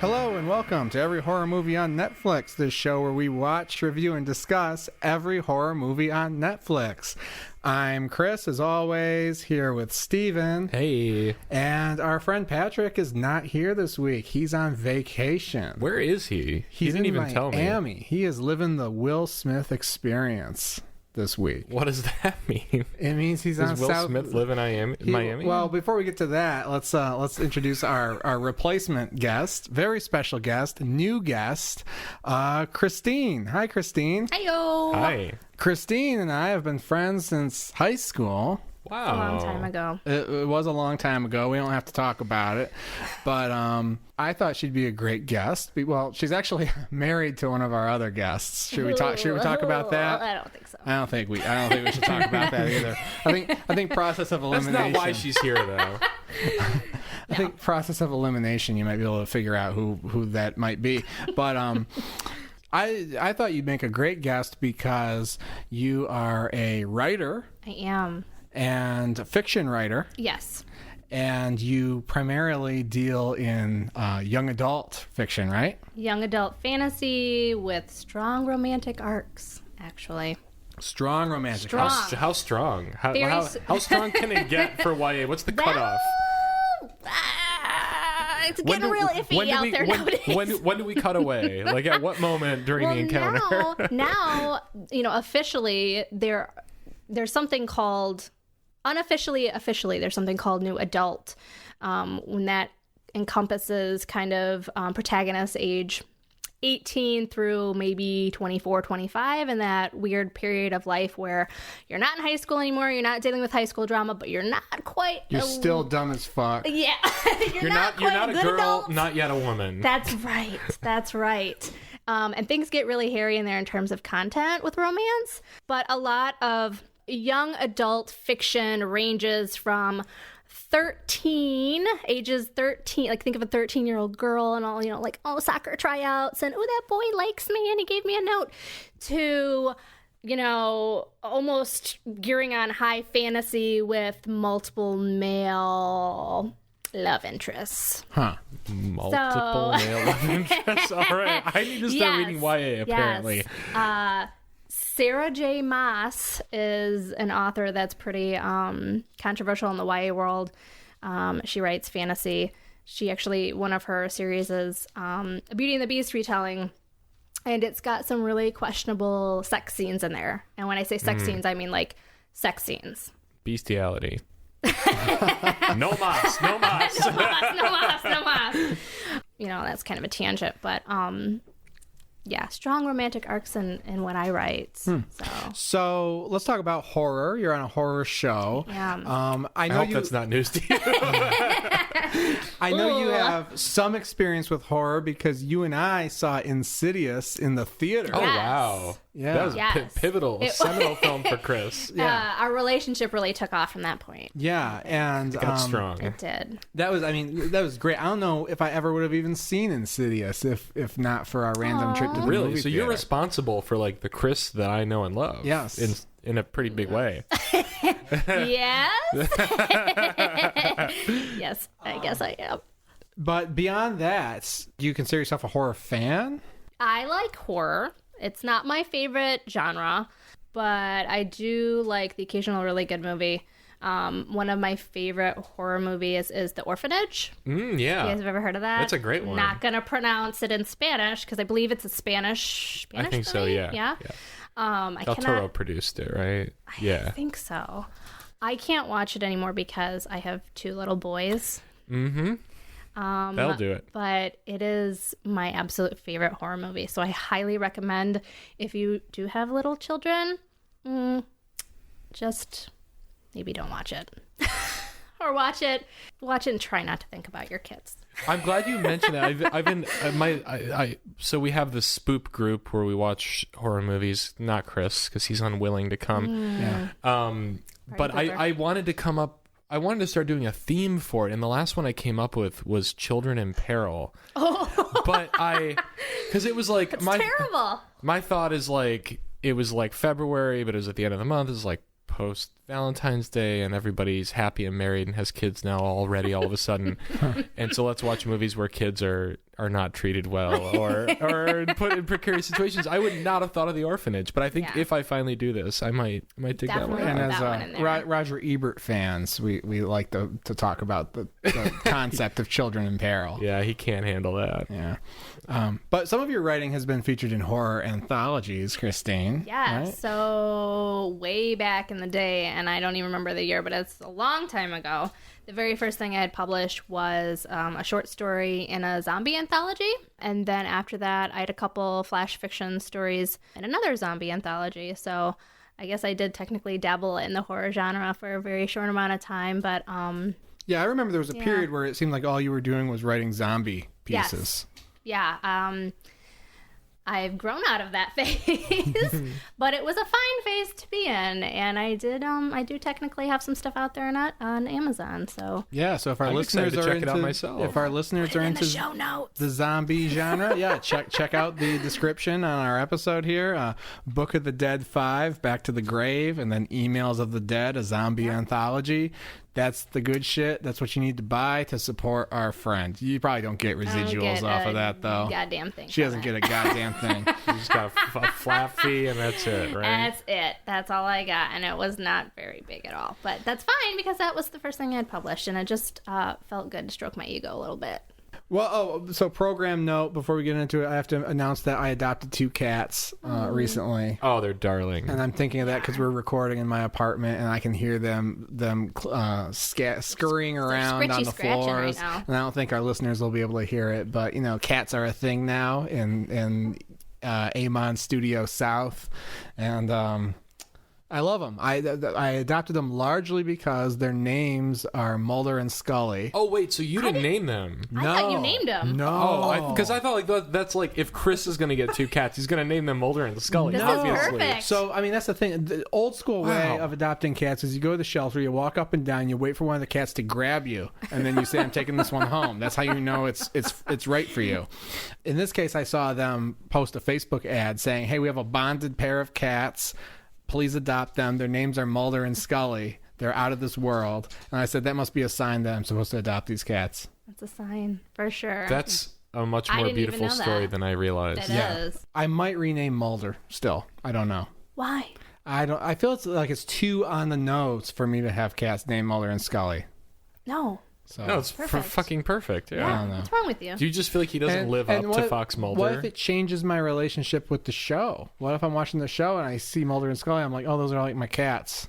Hello and welcome to Every Horror Movie on Netflix, the show where we watch, review, and discuss every horror movie on Netflix. I'm Chris, as always, here with Steven. Hey. And our friend Patrick is not here this week. He's on vacation. Where is he? He didn't even tell me. Miami. He is living the Will Smith experience this week. What does that mean? It means he's on Will Smith live in Miami? Well, before we get to that, let's introduce our replacement guest, very special guest, new guest, Christine. Hi, Christine. Hiyo. Hi. Christine and I have been friends since high school. Wow. A long time ago. It was a long time ago. We don't have to talk about it. But I thought she'd be a great guest. Well, she's actually married to one of our other guests. Should we talk about that? I don't think so. I don't think we should talk about that either. I think process of elimination. That's not why she's here, though. I think process of elimination, you might be able to figure out who that might be. But I thought you'd make a great guest because you are a writer. I am. And a fiction writer. Yes. And you primarily deal in young adult fiction, right? Young adult fantasy with strong romantic arcs, actually. Strong romantic Strong. arcs. How strong? How strong can it get for YA? What's the cutoff? It's getting real iffy out there nowadays. When do we cut away? Like, at what moment during the encounter? Now, officially, there's something called... officially, there's something called new adult, when that encompasses kind of protagonist age 18 through maybe 24, 25, and that weird period of life where you're not in high school anymore, you're not dealing with high school drama, but you're not quite... You're still dumb as fuck. Yeah. You're not a girl, adult. Not yet a woman. That's right. And things get really hairy in there in terms of content with romance, but a lot of young adult fiction ranges from ages 13, like think of a 13-year-old girl and all, soccer tryouts and, that boy likes me and he gave me a note, to, almost gearing on high fantasy with multiple male love interests. Huh. Multiple male love interests. All right. I need to start reading YA, apparently. Yes. Sarah J. Maas is an author that's pretty controversial in the YA world. She writes fantasy. She actually, one of her series is a Beauty and the Beast retelling, and it's got some really questionable sex scenes in there. And when I say sex scenes, I mean like sex scenes. Bestiality. No mas. No mas. That's kind of a tangent, but... yeah, strong romantic arcs in what I write. So let's talk about horror. You're on a horror show. Yeah. I hope that's not news to you. I know you have some experience with horror because you and I saw Insidious in the theater. Oh, Yes. wow. Yeah. That was a pivotal, seminal film for Chris. Yeah. Our relationship really took off from that point. Yeah, and It got strong. It did. that was great. I don't know if I ever would have even seen Insidious if not for our random trip to the Really? movie So you're theater. responsible for like the Chris that I know and love. Yes. In a pretty big way. Yes. Yes, I guess I am. But beyond that, do you consider yourself a horror fan? I like horror. It's not my favorite genre, but I do like the occasional really good movie. One of my favorite horror movies is The Orphanage. Yeah. You guys have ever heard of that? That's a great one. Not gonna pronounce it in Spanish because I believe it's a Spanish I think movie? so, yeah. Yeah. Del Toro produced it, right? I think so. I can't watch it anymore because I have 2 little boys. Mm-hmm. That'll do it. But it is my absolute favorite horror movie. So I highly recommend, if you do have little children, just maybe don't watch it. Or watch it and try not to think about your kids. I'm glad you mentioned that. I've been so we have this spoop group where we watch horror movies. Not Chris because he's unwilling to come. Yeah. But I wanted to come up. I wanted to start doing a theme for it, and the last one I came up with was Children in Peril. Oh, but because it was like terrible. My thought is like it was like February, but it was at the end of the month. It was like post Valentine's Day and everybody's happy and married and has kids now already all of a sudden. And so let's watch movies where kids are not treated well or put in precarious situations. I would not have thought of The Orphanage, but I think if I finally do this, I might dig that one. And as one in there. Roger Ebert fans, we like to talk about the concept of children in peril. Yeah, he can't handle that. Yeah. But some of your writing has been featured in horror anthologies, Christine. Yeah, right? so way back in the day, and I don't even remember the year, but it's a long time ago. The very first thing I had published was a short story in a zombie anthology. And then after that, I had a couple flash fiction stories in another zombie anthology. So I guess I did technically dabble in the horror genre for a very short amount of time. But yeah, I remember there was a period where it seemed like all you were doing was writing zombie pieces. Yes. Yeah. I've grown out of that phase, but it was a fine phase to be in, and I do technically have some stuff out there on Amazon. So yeah, so if our I'm listeners excited to are check it out into, myself. if our listeners are in into the show notes. the zombie genre, yeah, check out the description on our episode here. Book of the Dead 5, Back to the Grave, and then Emails of the Dead, a zombie anthology. That's the good shit. That's what you need to buy to support our friend. You probably don't get residuals off of that, though. Goddamn thing. She doesn't get a goddamn thing. You just got a flat fee and that's it, right? That's it. That's all I got, and it was not very big at all. But that's fine because that was the first thing I had published, and it just felt good to stroke my ego a little bit. Well, so program note before we get into it, I have to announce that I adopted 2 cats recently. Oh, they're darling. And I'm thinking of that because we're recording in my apartment, and I can hear them scurrying around on the floors. Right now. And I don't think our listeners will be able to hear it, but cats are a thing now in Amon Studio South, and I love them. I adopted them largely because their names are Mulder and Scully. Oh, wait, so you didn't name them? I thought you named them. No. Oh, because I thought like that's like if Chris is going to get 2 cats, he's going to name them Mulder and Scully. This is obviously. perfect. So, I mean, that's the thing. The old school way of adopting cats is you go to the shelter, you walk up and down, you wait for one of the cats to grab you, and then you say, I'm taking this one home. That's how you know it's right for you. In this case, I saw them post a Facebook ad saying, hey, we have a bonded pair of cats. Please adopt them. Their names are Mulder and Scully. They're out of this world. And I said, that must be a sign that I'm supposed to adopt these cats. That's a sign, for sure. That's a much I more didn't even beautiful know story that. than I realized. It is. I might rename Mulder still. I don't know. Why? I feel it's too on the nose for me to have cats named Mulder and Scully. No. So No, it's Perfect. fucking perfect. Yeah. Yeah. don't know. What's wrong with you? Do you just feel like he doesn't live up to Fox Mulder? What if it changes my relationship with the show? What if I'm watching the show and I see Mulder and Scully? I'm like, oh, those are like my cats.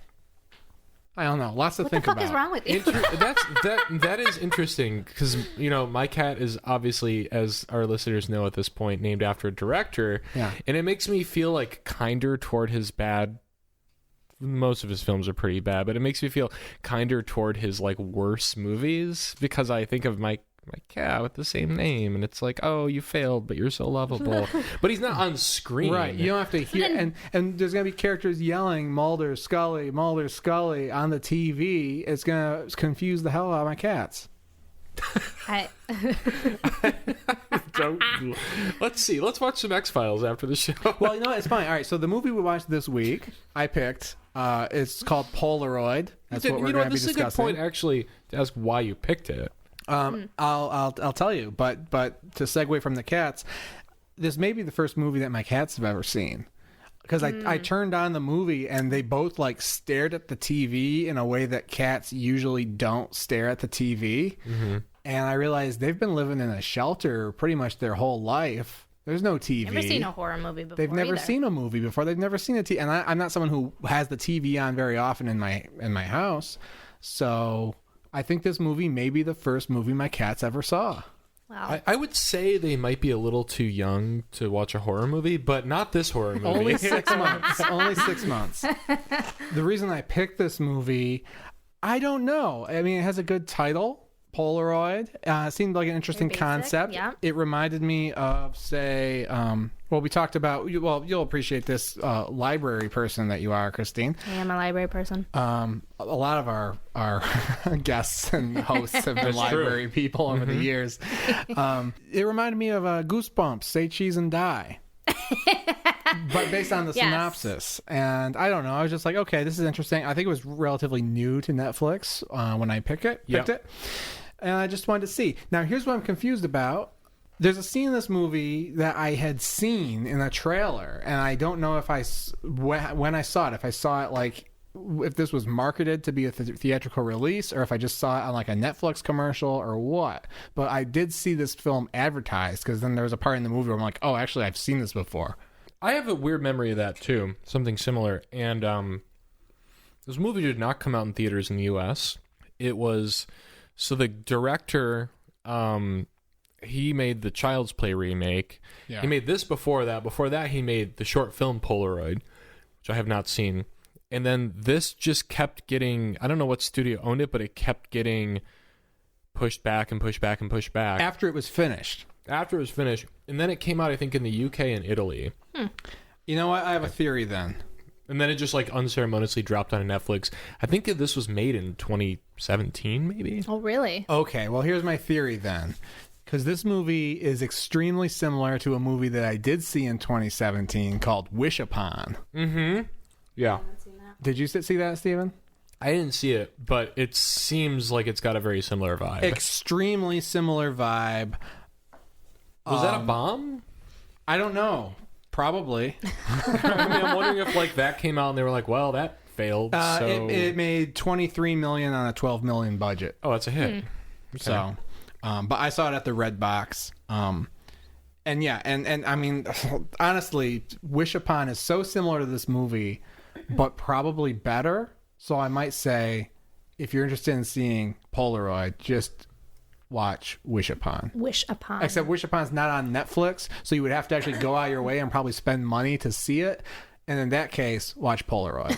I don't know. Lots to What think the fuck about. is wrong with you? that is interesting because my cat is obviously, as our listeners know at this point, named after a director. Yeah. And it makes me feel like kinder toward his bad. Most of his films are pretty bad, but it makes me feel kinder toward his like worse movies because I think of my cat with the same name, and it's like, oh, you failed, but you're so lovable. But he's not on screen, Right. You don't have to hear, and there's gonna be characters yelling Mulder, Scully on the TV. It's gonna confuse the hell out of my cats. Let's see. Let's watch some X-Files after the show. Well, you know what? It's fine. All right. So the movie we watched this week, I picked. It's called Polaroid. That's what we're going to be this is a good discussing. point, actually, to ask why you picked it. I'll tell you. But to segue from the cats, this may be the first movie that my cats have ever seen. Because I turned on the movie and they both like stared at the TV in a way that cats usually don't stare at the TV. Mm-hmm. And I realized they've been living in a shelter pretty much their whole life. There's no TV. Never seen a horror movie before. They've never either. seen a movie before. They've never seen a TV. And I'm not someone who has the TV on very often in my house. So I think this movie may be the first movie my cats ever saw. Wow. I would say they might be a little too young to watch a horror movie, but not this horror movie. Only 6 months. Only 6 months. The reason I picked this movie, I don't know. I mean, it has a good title, Polaroid. It seemed like an interesting basic, concept. yeah. It reminded me of, say, we talked about, you'll appreciate this library person that you are, Christine. I am a library person. A lot of our guests and hosts have been library people over the years. It reminded me of Goosebumps, Say Cheese and Die. but based on the Yes. synopsis. And I don't know. I was just like, okay, this is interesting. I think it was relatively new to Netflix when I picked it. And I just wanted to see. Now, here's what I'm confused about. There's a scene in this movie that I had seen in a trailer, and I don't know if when I saw it, if I saw it like, if this was marketed to be a theatrical release, or if I just saw it on like a Netflix commercial or what. But I did see this film advertised, because then there was a part in the movie where I'm like, oh, actually, I've seen this before. I have a weird memory of that too, something similar. And this movie did not come out in theaters in the U.S. It was, so the director, he made the Child's Play remake. Yeah. He made this before that. Before that, he made the short film Polaroid, which I have not seen. And then this just kept getting, I don't know what studio owned it, but it kept getting pushed back and pushed back and pushed back. After it was finished. And then it came out, I think, in the UK and Italy. You know what? I have a theory then. And then it just like unceremoniously dropped on Netflix. I think that this was made in 2017, maybe. Oh, really? Okay, well, here's my theory then. Because this movie is extremely similar to a movie that I did see in 2017 called Wish Upon. Mm-hmm. Yeah. Did you see that, Steven? I didn't see it, but it seems like it's got a very similar vibe. Extremely similar vibe. Was that a bomb? I don't know. Probably. I mean, I'm wondering if like that came out and they were like, well, that failed. So it made $23 million on a $12 million budget. Oh, that's a hit. Okay. So, but I saw it at the Red Box. And yeah, and I mean, honestly, Wish Upon is so similar to this movie, but probably better. So I might say, if you're interested in seeing Polaroid, just watch Wish Upon. Wish Upon. Except Wish Upon is not on Netflix, so you would have to actually go out of your way and probably spend money to see it. And in that case, watch Polaroid.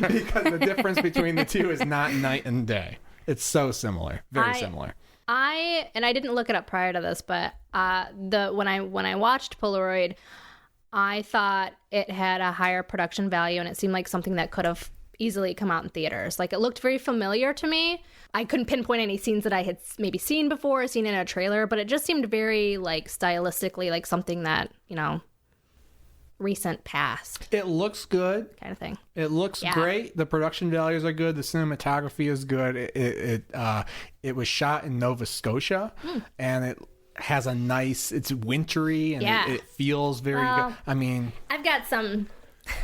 Because the difference between the two is not night and day. It's so similar. Very similar. I didn't look it up prior to this, but when I watched Polaroid, I thought it had a higher production value, and it seemed like something that could have easily come out in theaters. Like, it looked very familiar to me. I couldn't pinpoint any scenes that I had maybe seen before, seen in a trailer, but it just seemed very like stylistically like something that, you know, recent past. It looks good. Kind of thing. It looks great. The production values are good. The cinematography is good. It was shot in Nova Scotia, and it has a nice, it's wintry, and it feels very good. I mean, I've got some...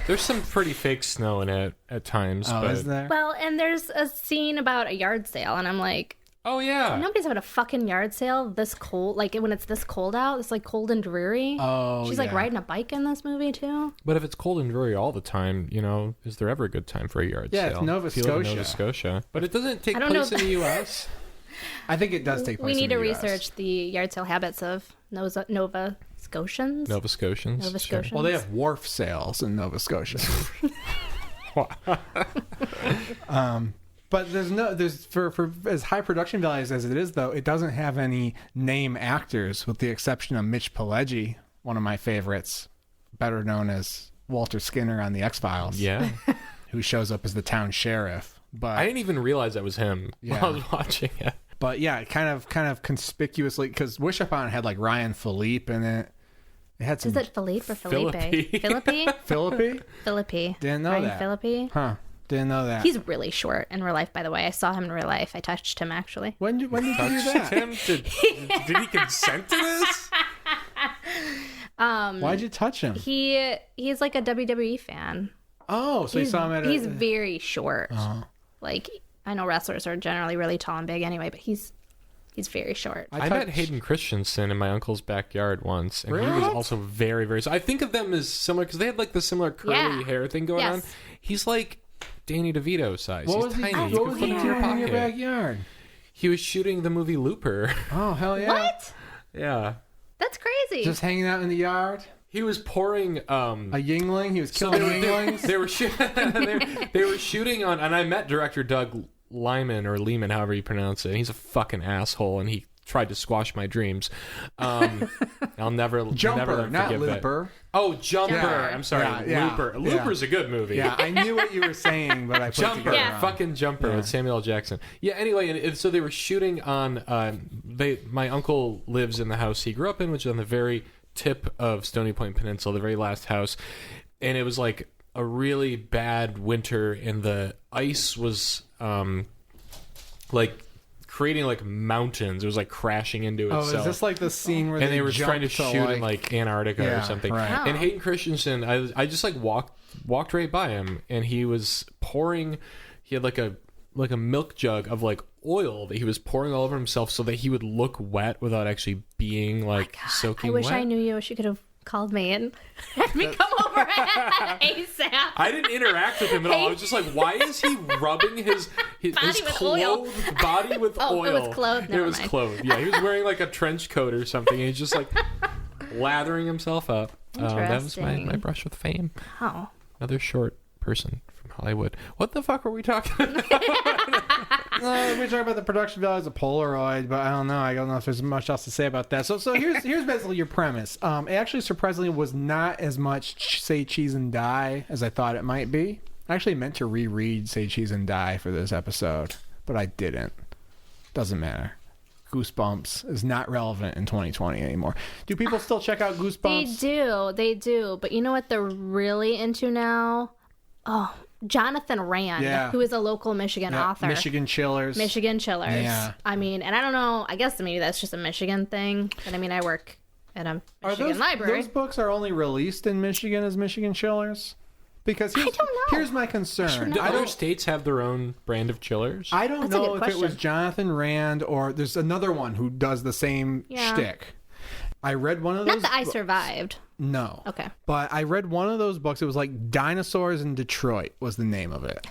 There's some pretty fake snow in it at times. Oh, but... is there? Well, and there's a scene about a yard sale, and I'm like, oh, yeah. Nobody's having a fucking yard sale this cold. Like, when it's this cold out, it's like cold and dreary. Oh, She's like riding a bike in this movie, too. But if it's cold and dreary all the time, you know, is there ever a good time for a yard sale? Yeah, it's Nova Scotia. Nova Scotia. But it doesn't take place in the U.S. I think it does take place in the We need to US. research the yard sale habits of Nova Scotians. Nova Scotians. Nova Scotians. Well, they have wharf sales in Nova Scotia. But there's for as high production values as it is, though, it doesn't have any name actors, with the exception of Mitch Pileggi, one of my favorites, better known as Walter Skinner on the X-Files. Yeah. Who shows up as the town sheriff. But I didn't even realize that was him while I was watching it. But yeah, kind of conspicuously, because Wish Upon had like Ryan Philippe in it. It had some. Is it Philippe or Felipe? Philippi. Philippi? Philippi. Didn't know Ryan that. Philippi. Huh. Didn't know that. He's really short in real life, by the way. I saw him in real life. I touched him, actually. When did you do that? Him? Did he consent to this? Why'd you touch him? He's like a WWE fan. Oh, so you saw him at He's very short. Like, I know wrestlers are generally really tall and big anyway, but he's very short. I met Hayden Christensen in my uncle's backyard once, and he was also very, very... So I think of them as similar, because they had like the similar curly hair thing going on. He's like Danny DeVito size. He's tiny. What was he doing in your backyard? He was shooting the movie Looper. Oh, hell yeah. What? Yeah. That's crazy. Just hanging out in the yard? He was pouring a Yingling. He was killing Yinglings. They were shooting on, and I met director Doug Lyman or Lehman, however you pronounce it. He's a fucking asshole, and he tried to squash my dreams. I'll never Jumper, not forgive Looper. it. Oh, Jumper. I'm sorry, Looper. Yeah. Looper's a good movie. Yeah, I knew what you were saying, but I put Jumper, it together wrong. fucking Jumper with Samuel L. Jackson. Yeah. Anyway, and so they were shooting on. My uncle lives in the house he grew up in, which is on the very tip of Stony Point Peninsula, the very last house, and it was like a really bad winter, and the ice was like creating like mountains. It was like crashing into itself. Oh, is this like the scene where and they were jump trying to shoot in like Antarctica or something? Right. Wow. And Hayden Christensen, I just like walked right by him, and he was pouring. He had like a milk jug of like oil that he was pouring all over himself so that he would look wet without actually being like soaking I wish wet. I knew you. I wish you could have called me and had me come over ASAP. I didn't interact with him at all. I was just like, why is he rubbing his Body with oil. clothed body with Oh, oil? it was clothed. It Never was mind. clothed. Yeah, he was wearing like a trench coat or something, and he's just like lathering himself up. That was my brush with fame. Oh. Another short person from Hollywood. What the fuck were we talking about? We talk about the production values of Polaroid, but I don't know. I don't know if there's much else to say about that. So here's basically your premise. It actually surprisingly was not as much Say Cheese and Die as I thought it might be. I actually meant to reread Say Cheese and Die for this episode, but I didn't. Doesn't matter. Goosebumps is not relevant in 2020 anymore. Do people still check out Goosebumps? They do. But you know what they're really into now? Oh, Jonathan Rand, who is a local Michigan author. Michigan Chillers. Yeah. I mean, and I don't know. I guess maybe that's just a Michigan thing. But I mean, I work at a Michigan library. Those books are only released in Michigan as Michigan Chillers? Because I don't know. Here's my concern. Do other states have their own brand of chillers? I don't That's a know good if question. it was Jonathan Rand or there's another one who does the same shtick. I read one of those. Not that I survived. No. Okay. But I read one of those books. It was like Dinosaurs in Detroit was the name of it.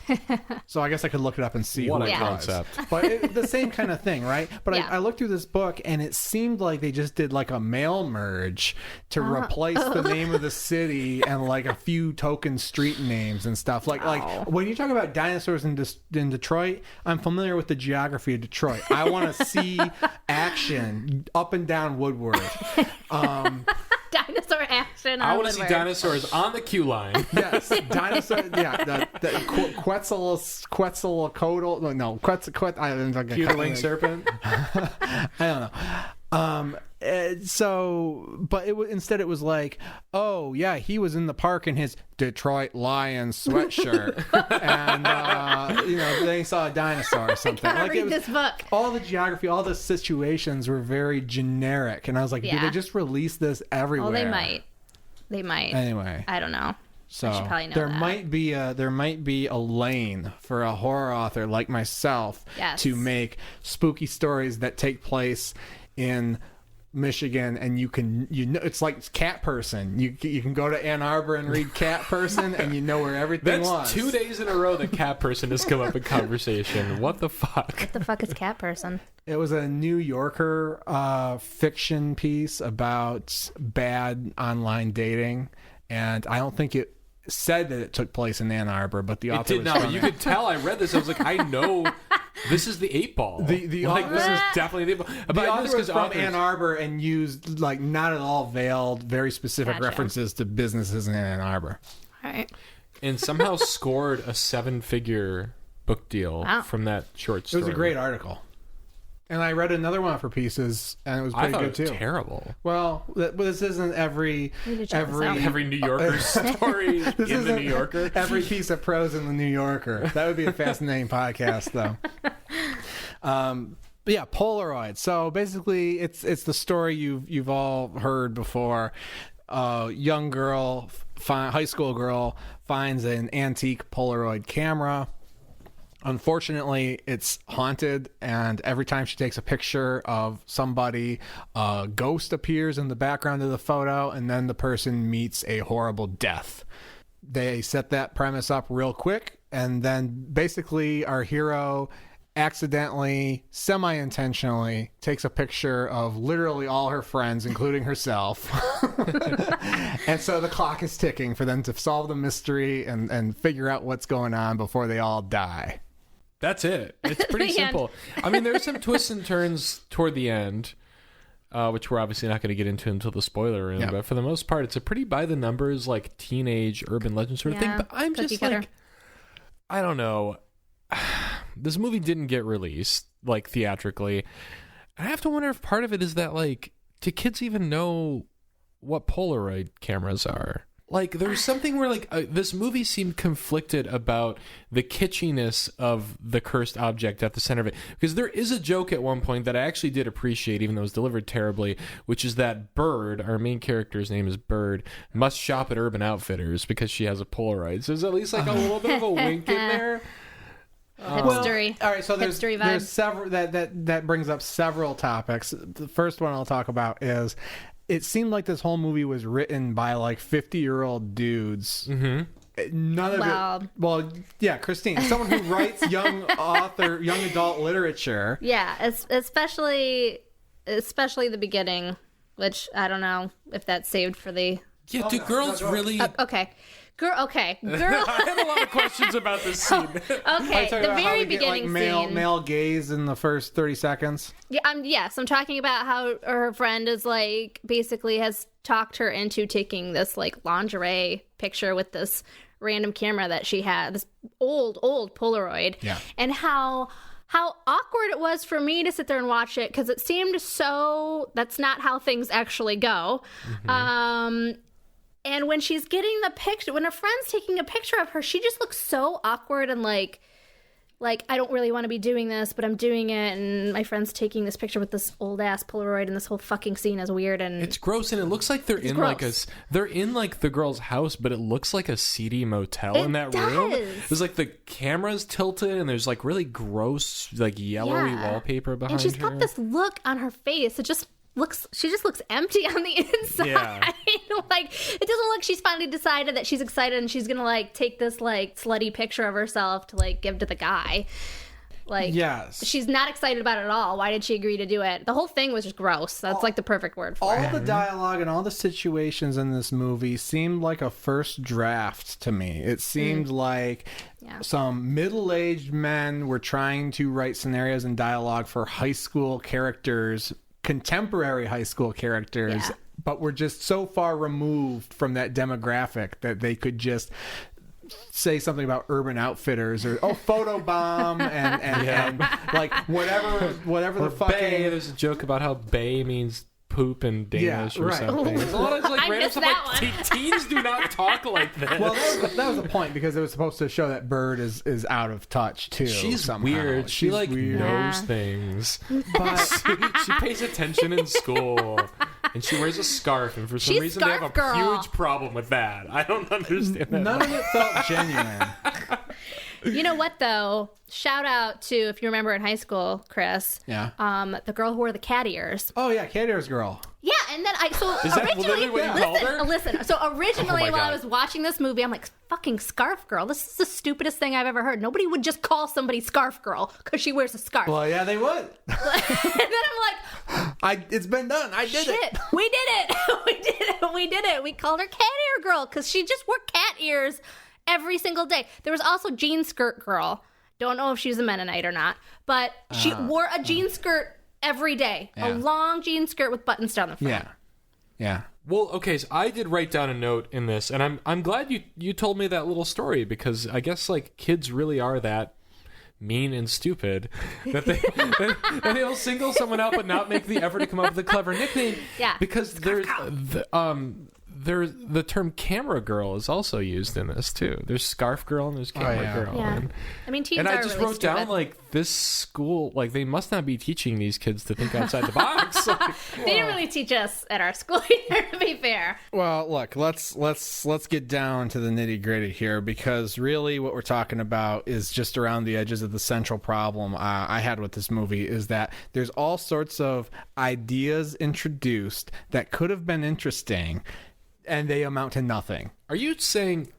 So I guess I could look it up and see What who a it concept. was. But the same kind of thing, right? But Yeah. I looked through this book and it seemed like they just did like a mail merge to replace the name of the city and like a few token street names and stuff. Like when you talk about dinosaurs in Detroit, I'm familiar with the geography of Detroit. I want to see action up and down Woodward. Dinosaur action. I want to see dinosaurs on the queue line. Yes, dinosaur. Yeah, the Quetzalcoatl. No, Quetzalcoatl. I don't know. Queue serpent. I don't know. But instead it was like, oh yeah, he was in the park in his Detroit Lions sweatshirt, and they saw a dinosaur or something. Like it was, this book. all the geography, all the situations were very generic, and I was like, did they just release this everywhere? Oh, they might. They might. Anyway, I don't know. so I should probably know there that. might be a lane for a horror author like myself to make spooky stories that take place in Michigan, and it's like Cat Person. You can go to Ann Arbor and read Cat Person, and you know where everything was. That's 2 days in a row that Cat Person has come up in conversation. What the fuck? What the fuck is Cat Person? It was a New Yorker fiction piece about bad online dating, and I don't think it said that it took place in Ann Arbor, but the author It did not. But you could tell. I read this. I was like, I know this is the 8-Ball. The like this is definitely the 8-Ball. The author was from Ann Arbor and used like not at all veiled, very specific references to businesses in Ann Arbor. All right. And somehow scored a 7-figure book deal from that short story. It was a great article. And I read another one for pieces, and it was pretty I thought good it was too. Terrible. Well, this isn't every Every New Yorker story in the New Yorker. Every piece of prose in the New Yorker. That would be a fascinating podcast, though. But yeah, Polaroid. So basically, it's the story you've all heard before. Young girl, high school girl, finds an antique Polaroid camera. Unfortunately, it's haunted, and every time she takes a picture of somebody, a ghost appears in the background of the photo, and then the person meets a horrible death. They set that premise up real quick, and then basically our hero accidentally, semi-intentionally, takes a picture of literally all her friends, including herself. And so the clock is ticking for them to solve the mystery and figure out what's going on before they all die. That's it. It's pretty simple. I mean, there's some twists and turns toward the end, which we're obviously not going to get into until the spoiler room. Yeah. But for the most part, it's a pretty by the numbers, like teenage urban legend sort of thing. But I'm just cutter. like, I don't know. This movie didn't get released like theatrically. I have to wonder if part of it is that like, do kids even know what Polaroid cameras are. Like, there's something where, like, this movie seemed conflicted about the kitschiness of the cursed object at the center of it. Because there is a joke at one point that I actually did appreciate, even though it was delivered terribly, which is that Bird, our main character's name is Bird, must shop at Urban Outfitters because she has a Polaroid. So there's at least, like, a little bit of a wink in there. Hipstery. All right, so there's Hipstery vibe. several that brings up several topics. The first one I'll talk about is it seemed like this whole movie was written by like 50-year-old dudes. Mm-hmm. None of it. Well, yeah, Christine, someone who writes young adult literature. Yeah, especially the beginning, which I don't know if that's saved for the. Yeah, do girls really? Okay. Girl. I have a lot of questions about this scene. Okay, the very beginning scene. Male gaze in the first 30 seconds. Yeah, I'm talking about how her friend is like basically has talked her into taking this like lingerie picture with this random camera that she had, this old Polaroid. Yeah. And how awkward it was for me to sit there and watch it because it seemed so that's not how things actually go. Mm-hmm. And when she's getting the picture, when her friend's taking a picture of her, she just looks so awkward and like I don't really want to be doing this, but I'm doing it. And my friend's taking this picture with this old ass Polaroid, and this whole fucking scene is weird. And it's gross, and it looks like they're in like the girl's house, but it looks like a seedy motel in that room. There's like the camera's tilted, and there's like really gross, like yellowy wallpaper behind her. And she's got this look on her face. She just looks empty on the inside. Yeah. Like, it doesn't look like she's finally decided that she's excited and she's gonna like take this like slutty picture of herself to like give to the guy. Like, yes, she's not excited about it at all. Why did she agree to do it? The whole thing was just gross. That's like the perfect word for it. All the dialogue and all the situations in this movie seemed like a first draft to me. It seemed like some middle-aged men were trying to write scenarios and dialogue for high school characters, contemporary high school characters, but we're just so far removed from that demographic that they could just say something about Urban Outfitters or photobomb and like whatever or the fucking. Bay. There's a joke about how Bay means poop in Danish or something. There's a lot of like random stuff like teens do not talk like that. Well, that was the point because it was supposed to show that Bird is out of touch too. She's somehow. weird. She like weird. knows things, but she pays attention in school. And she wears a scarf, and for some reason they have a huge problem with that. I don't understand that. None of it felt genuine. You know what, though? Shout out to, if you remember in high school, Chris. Yeah. The girl who wore the cat ears. Oh, yeah, cat ears girl. Yeah, and then Is that literally what you called her? Listen. So originally, while I was watching this movie, I'm like, fucking scarf girl. This is the stupidest thing I've ever heard. Nobody would just call somebody scarf girl because she wears a scarf. Well, yeah, they would. And then I'm like, it's been done. I did it. We did it. We did it. We called her cat ear girl because she just wore cat ears every single day. There was also jean skirt girl. Don't know if she's a Mennonite or not, but she wore a jean skirt every day. Yeah. A long jean skirt with buttons down the front. Yeah. Well, okay, so I did write down a note in this, and I'm glad you told me that little story because I guess like kids really are that mean and stupid that they'll single someone out but not make the effort to come up with a clever nickname. Yeah. Because there's the term camera girl is also used in this too. There's scarf girl and there's camera girl. Yeah. I mean, teens and are I just really wrote stupid. down like this school, like they must not be teaching these kids to think outside the box. Like, they didn't really teach us at our school either, to be fair. Well, look, let's get down to the nitty gritty here because really what we're talking about is just around the edges of the central problem I had with this movie is that there's all sorts of ideas introduced that could have been interesting and they amount to nothing. Are you saying?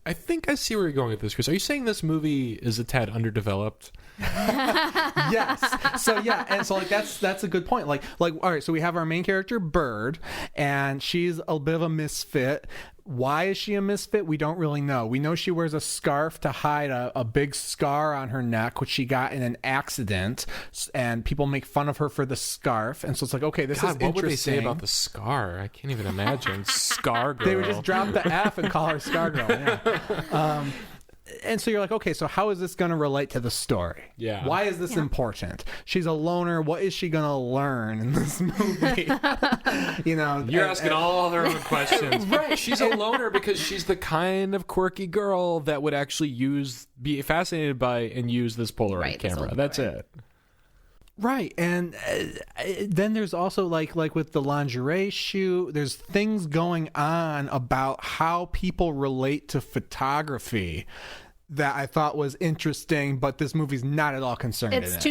I think I see where you're going with this, Chris. Are you saying this movie is a tad underdeveloped? Yes. So yeah, and so like that's a good point. Like all right, so we have our main character Bird, and she's a bit of a misfit. Why is she a misfit? We don't really know. We know she wears a scarf to hide a big scar on her neck, which she got in an accident, and people make fun of her for the scarf. And so it's like, okay, this is interesting. What would they say about the scar? I can't even imagine. Scar girl. They would just drop the F and call her Scar Girl. Yeah. And so you're like, okay, so how is this going to relate to the story? Yeah. Why is this important? She's a loner. What is she going to learn in this movie? You're asking all her own questions. Right. She's a loner because she's the kind of quirky girl that would actually be fascinated by and use this Polaroid camera. That's it. Right. And then there's also like with the lingerie shoot, there's things going on about how people relate to photography that I thought was interesting, but this movie's not at all concerned in it.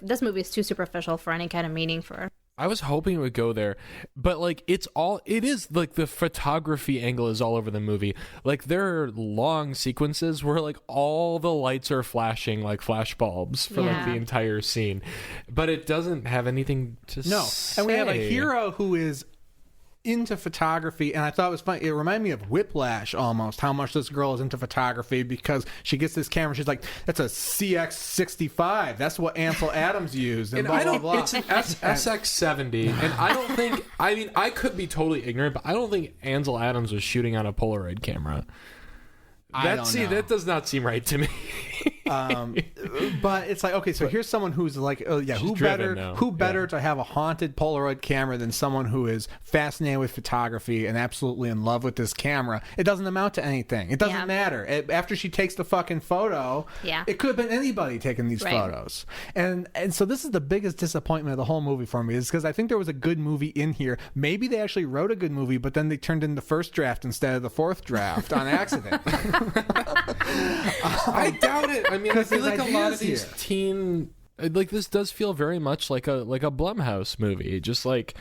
This movie is too superficial for any kind of meaning for her. I was hoping it would go there, but like it is like the photography angle is all over the movie. Like there are long sequences where like all the lights are flashing like flash bulbs for like the entire scene, but it doesn't have anything to say. And we have a hero who is into photography, and I thought it was funny. It reminded me of Whiplash almost, how much this girl is into photography, because she gets this camera, she's like, that's a CX65, that's what Ansel Adams used, and blah, blah, blah. It's an SX70, and I don't think, I mean, I could be totally ignorant, but I don't think Ansel Adams was shooting on a Polaroid camera. That does not seem right to me. But it's like, okay, so here's someone who's like, oh yeah, who better to have a haunted Polaroid camera than someone who is fascinated with photography and absolutely in love with this camera? It doesn't amount to anything. It doesn't matter. After she takes the fucking photo, it could have been anybody taking these photos. And so this is the biggest disappointment of the whole movie for me, is because I think there was a good movie in here. Maybe they actually wrote a good movie, but then they turned in the first draft instead of the fourth draft on accident. I doubt it. I mean, I feel like a lot of these teen, like this does feel very much like a Blumhouse movie, just like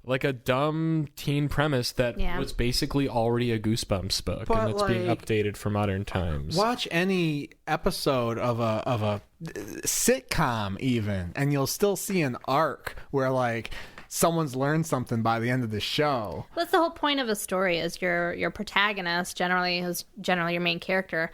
a dumb teen premise that was basically already a Goosebumps book, and it's being updated for modern times. Watch any episode of a sitcom even, and you'll still see an arc where like someone's learned something by the end of the show. Well, that's the whole point of a story, is your protagonist, who's generally your main character,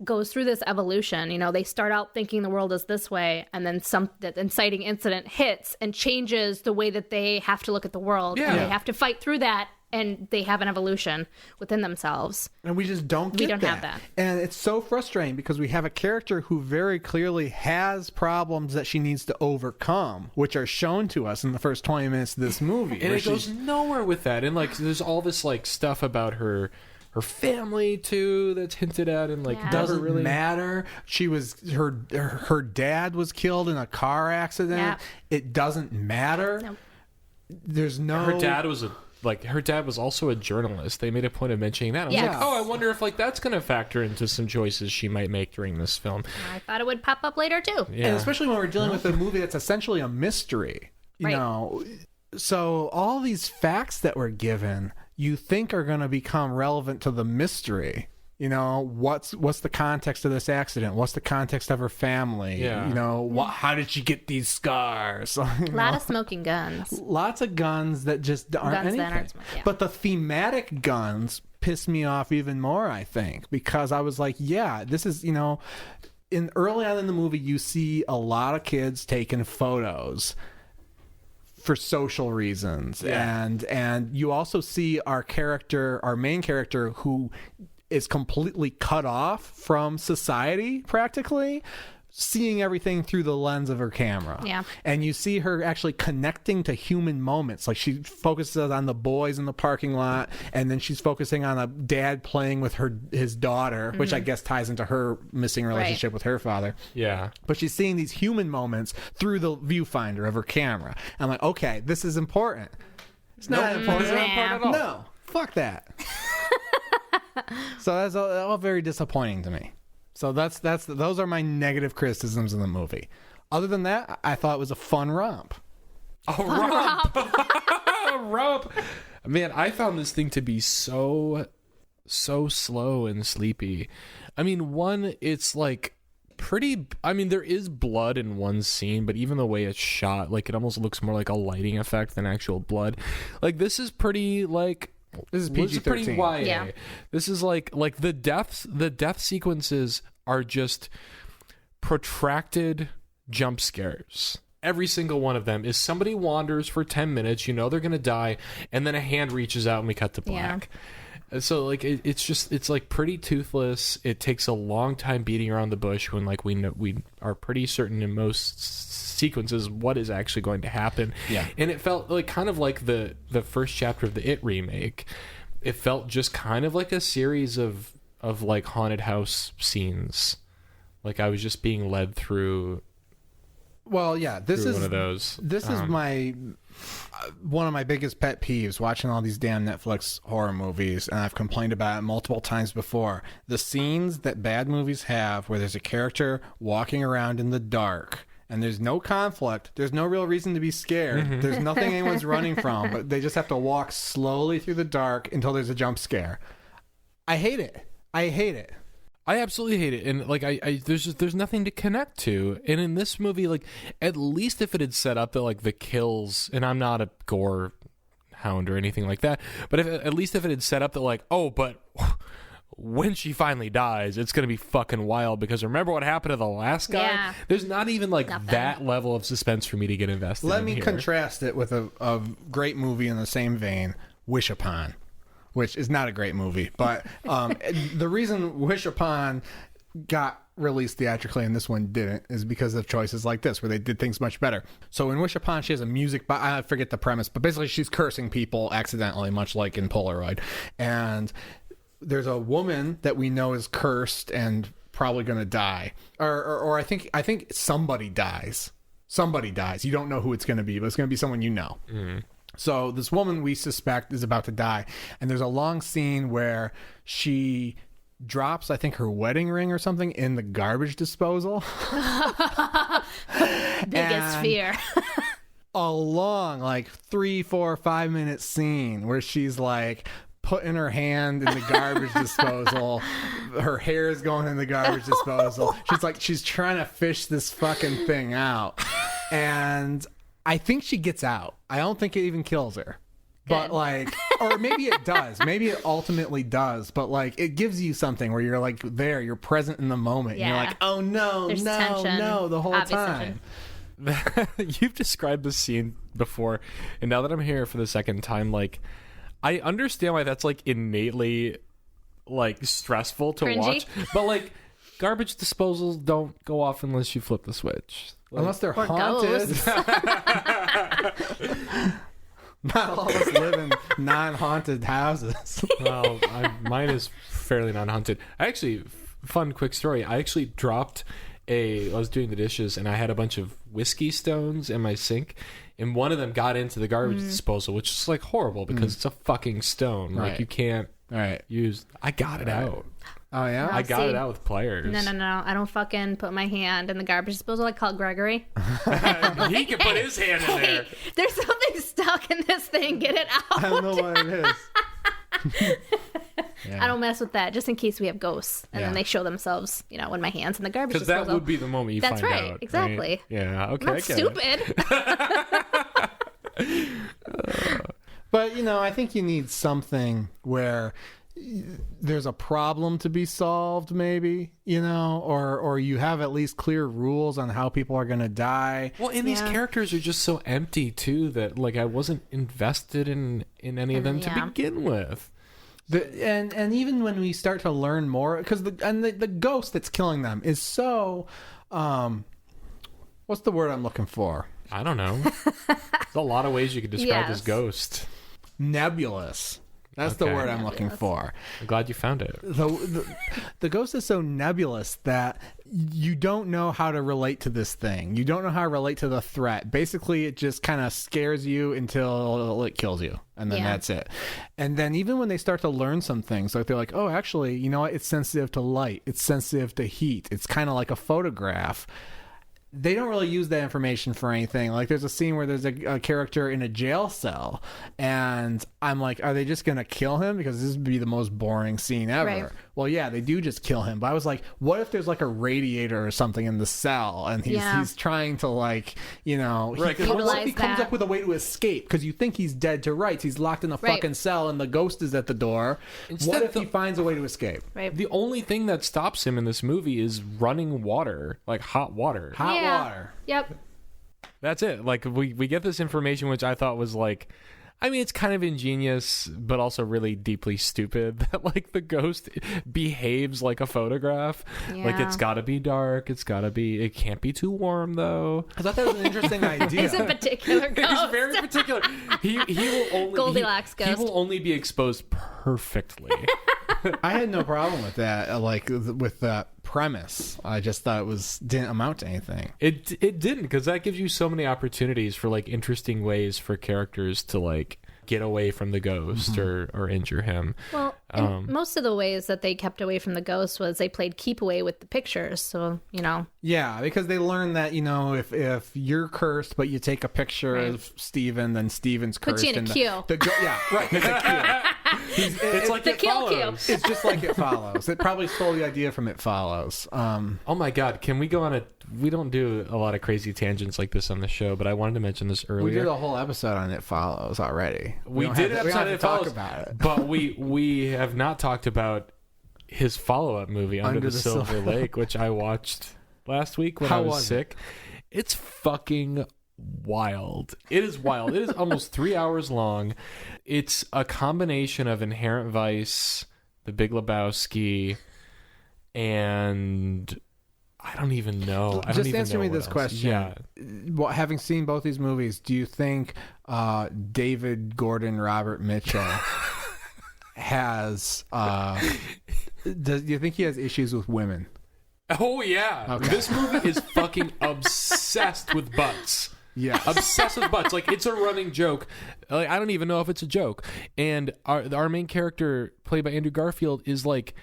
goes through this evolution. They start out thinking the world is this way, and then that inciting incident hits and changes the way that they have to look at the world. And they have to fight through that, and they have an evolution within themselves. And we just don't get that. We don't have that. And it's so frustrating because we have a character who very clearly has problems that she needs to overcome, which are shown to us in the first 20 minutes of this movie. And it goes nowhere with that. And like there's all this like stuff about her family too that's hinted at, and like doesn't really matter. She was her dad was killed in a car accident. Yeah. It doesn't matter. No. There's no. Her dad was also a journalist. They made a point of mentioning that. I was like, I wonder if like that's going to factor into some choices she might make during this film. I thought it would pop up later too. Yeah. And especially when we're dealing with a movie that's essentially a mystery. You know, so all these facts that we're given, you think are going to become relevant to the mystery. What's the context of this accident? What's the context of her family? Yeah. How did she get these scars? A lot of smoking guns. Lots of guns that just aren't anything. But the thematic guns piss me off even more, I think, because I was like, this is, early on in the movie, you see a lot of kids taking photos for social reasons. And you also see our main character, who is completely cut off from society, practically, seeing everything through the lens of her camera. Yeah. And you see her actually connecting to human moments. Like she focuses on the boys in the parking lot, and then she's focusing on a dad playing with his daughter, which I guess ties into her missing relationship with her father. Yeah. But she's seeing these human moments through the viewfinder of her camera. I'm like, okay, this is important. It's not important. It's not important at all. No. Fuck that. So that's all very disappointing to me. So those are my negative criticisms of the movie. Other than that, I thought it was a fun romp. A romp. A romp. Man, I found this thing to be so slow and sleepy. I mean, it's like pretty. I mean, there is blood in one scene, but even the way it's shot, like it almost looks more like a lighting effect than actual blood. Like this is pretty like. This is PG-13. Pretty YA. Yeah. This is like the death sequences are just protracted jump scares. Every single one of them is somebody wanders for 10 minutes, they're going to die, and then a hand reaches out and we cut to black. So like it's like pretty toothless. It takes a long time beating around the bush when like we are pretty certain in most sequences what is actually going to happen. Yeah. And it felt like kind of like the first chapter of the It remake. It felt just kind of like a series of like haunted house scenes. Like I was just being led through. Well, yeah, this is one of those. This is my one of my biggest pet peeves, watching all these damn Netflix horror movies, and I've complained about it multiple times before. The scenes that bad movies have where there's a character walking around in the dark and there's no conflict, there's no real reason to be scared. There's nothing anyone's running from, but they just have to walk slowly through the dark until there's a jump scare. I hate it. I hate it. I absolutely hate it, and like I there's nothing to connect to. And in this movie, like at least if it had set up that like the kills, and I'm not a gore hound or anything like that, but at least if it had set up that like, oh, but when she finally dies, it's gonna be fucking wild because remember what happened to the last guy? Yeah. There's not even like Nothing. that level of suspense for me to get invested. Let in me here. contrast it with a great movie in the same vein, Wish Upon, which is not a great movie. But the reason Wish Upon got released theatrically and this one didn't is because of choices like this, where they did things much better. So in Wish Upon, she has a music... I forget the premise, but basically she's cursing people accidentally, much like in Polaroid. And there's a woman that we know is cursed and probably going to die. Or I think somebody dies. Somebody dies. You don't know who it's going to be, but it's going to be someone you know. Mm-hmm. So this woman we suspect is about to die, and there's a long scene where she drops, I think, her wedding ring or something in the garbage disposal. Biggest fear. A long, like 3, 4, 5 minute scene where she's like putting her hand in the garbage disposal. Her hair is going in the garbage disposal. She's trying to fish this fucking thing out. And I think she gets out. I don't think it even kills her. But like, or maybe it does. Maybe it ultimately does. But like, it gives you something where you're like there, you're present in the moment. Yeah. You're like, oh no, There's no, tension. no, the whole Obvious time. tension. You've described this scene before, and now that I'm here for the second time, like I understand why that's like innately like stressful to Cringy. watch, but like garbage disposals don't go off unless you flip the switch. Like, Unless they're Or haunted. ghosts. Not all of us live in non-haunted houses. well, mine is fairly non-haunted. I actually, fun quick story. I actually dropped I was doing the dishes and I had a bunch of whiskey stones in my sink, and one of them got into the garbage disposal, which is like horrible because it's a fucking stone. Right. Like you can't use. I got it out. Oh yeah. I got see. it out with pliers. No. I don't fucking put my hand in the garbage disposal. I call Gregory. He can put his hand in there. Hey, there's something stuck in this thing. Get it out. I don't know what it is. I don't mess with that, just in case we have ghosts, and then Yeah. they show themselves, when my hand's in the garbage Because disposal. that would be the moment you That's find right, out. exactly. Right? Yeah. Okay. I'm I not get it. stupid. But I think you need something where there's a problem to be solved, maybe, or you have at least clear rules on how people are going to die. Well, and these Yeah. characters are just so empty too that like I wasn't invested in any of them to Yeah. begin with. And even when we start to learn more, because the ghost that's killing them is so, what's the word I'm looking for? I don't know. There's a lot of ways you could describe this Yes. ghost. Nebulous. That's the Okay. word I'm looking for. I'm glad you found it. The ghost is so nebulous that you don't know how to relate to this thing. You don't know how to relate to the threat. Basically, it just kind of scares you until it kills you. And then Yeah. that's it. And then even when they start to learn some things, like they're like, oh, actually, you know what? It's sensitive to light. It's sensitive to heat. It's kind of like a photograph. They don't really use that information for anything. Like there's a scene where there's a character in a jail cell, and I'm like, are they just going to kill him? Because this would be the most boring scene ever. Right. Well, yeah, they do just kill him. But I was like, what if there's like a radiator or something in the cell, and he's trying to Right, what if he Utilize comes that. up with a way to escape? Because you think he's dead to rights. He's locked in a Right. fucking cell, and the ghost is at the door. Instead What of if he finds a way to escape? Right. The only thing that stops him in this movie is running water, like hot water. Hot Yeah. water. Yep. That's it. Like we get this information, which I thought was like, I mean, it's kind of ingenious, but also really deeply stupid that like the ghost behaves like a photograph. Like it's got to be dark. It can't be too warm though. I thought that was an interesting idea. He's a particular ghost. He's very particular. He will only Goldilocks ghost. He will only be exposed perfectly. I had no problem with that, like with that premise. I just thought didn't amount to anything. It didn't, because that gives you so many opportunities for like interesting ways for characters to like get away from the ghost or injure him. Well, and most of the ways that they kept away from the ghost was they played keep away with the pictures. So, Yeah, because they learned that, if you're cursed, but you take a picture of Steven, then Steven's cursed. Put you in a queue. Yeah, right. It's a queue. It's like It Follows. It's just like It Follows. It probably stole the idea from It Follows. Oh my God. Can we go on we don't do a lot of crazy tangents like this on the show, but I wanted to mention this earlier. We did a whole episode on It Follows already. We did an episode on It Follows, about it. but we have not talked about his follow-up movie, Under the Silver Lake, which I watched last week when I was sick. It's fucking wild. It is wild. It is almost 3 hours long. It's a combination of Inherent Vice, The Big Lebowski, and I don't even know. Just answer me this question. Yeah. Well, having seen both these movies, do you think David Gordon Robert Mitchell has do you think he has issues with women? Oh yeah. Okay. This movie is fucking obsessed with butts. Yeah, obsessed with butts. Like, it's a running joke. Like, I don't even know if it's a joke. And our main character, played by Andrew Garfield, is like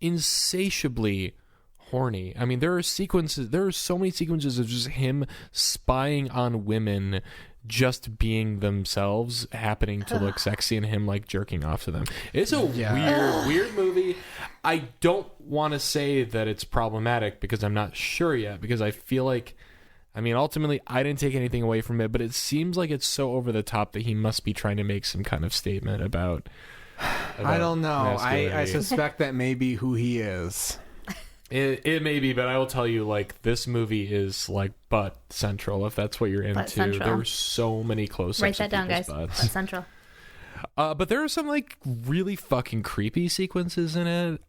insatiably horny. I mean, there are so many sequences of just him spying on women just being themselves, happening to look sexy, and him like jerking off to them. It's a weird movie. I don't want to say that it's problematic because I'm not sure yet, because I feel like, I mean, ultimately, I didn't take anything away from it, but it seems like it's so over the top that he must be trying to make some kind of statement about I don't know. I suspect that may be who he is. It may be, but I will tell you, like, this movie is like butt central, if that's what you're into. There were so many close-ups. Write that down, guys. Butts. Butt central. But there are some like really fucking creepy sequences in it.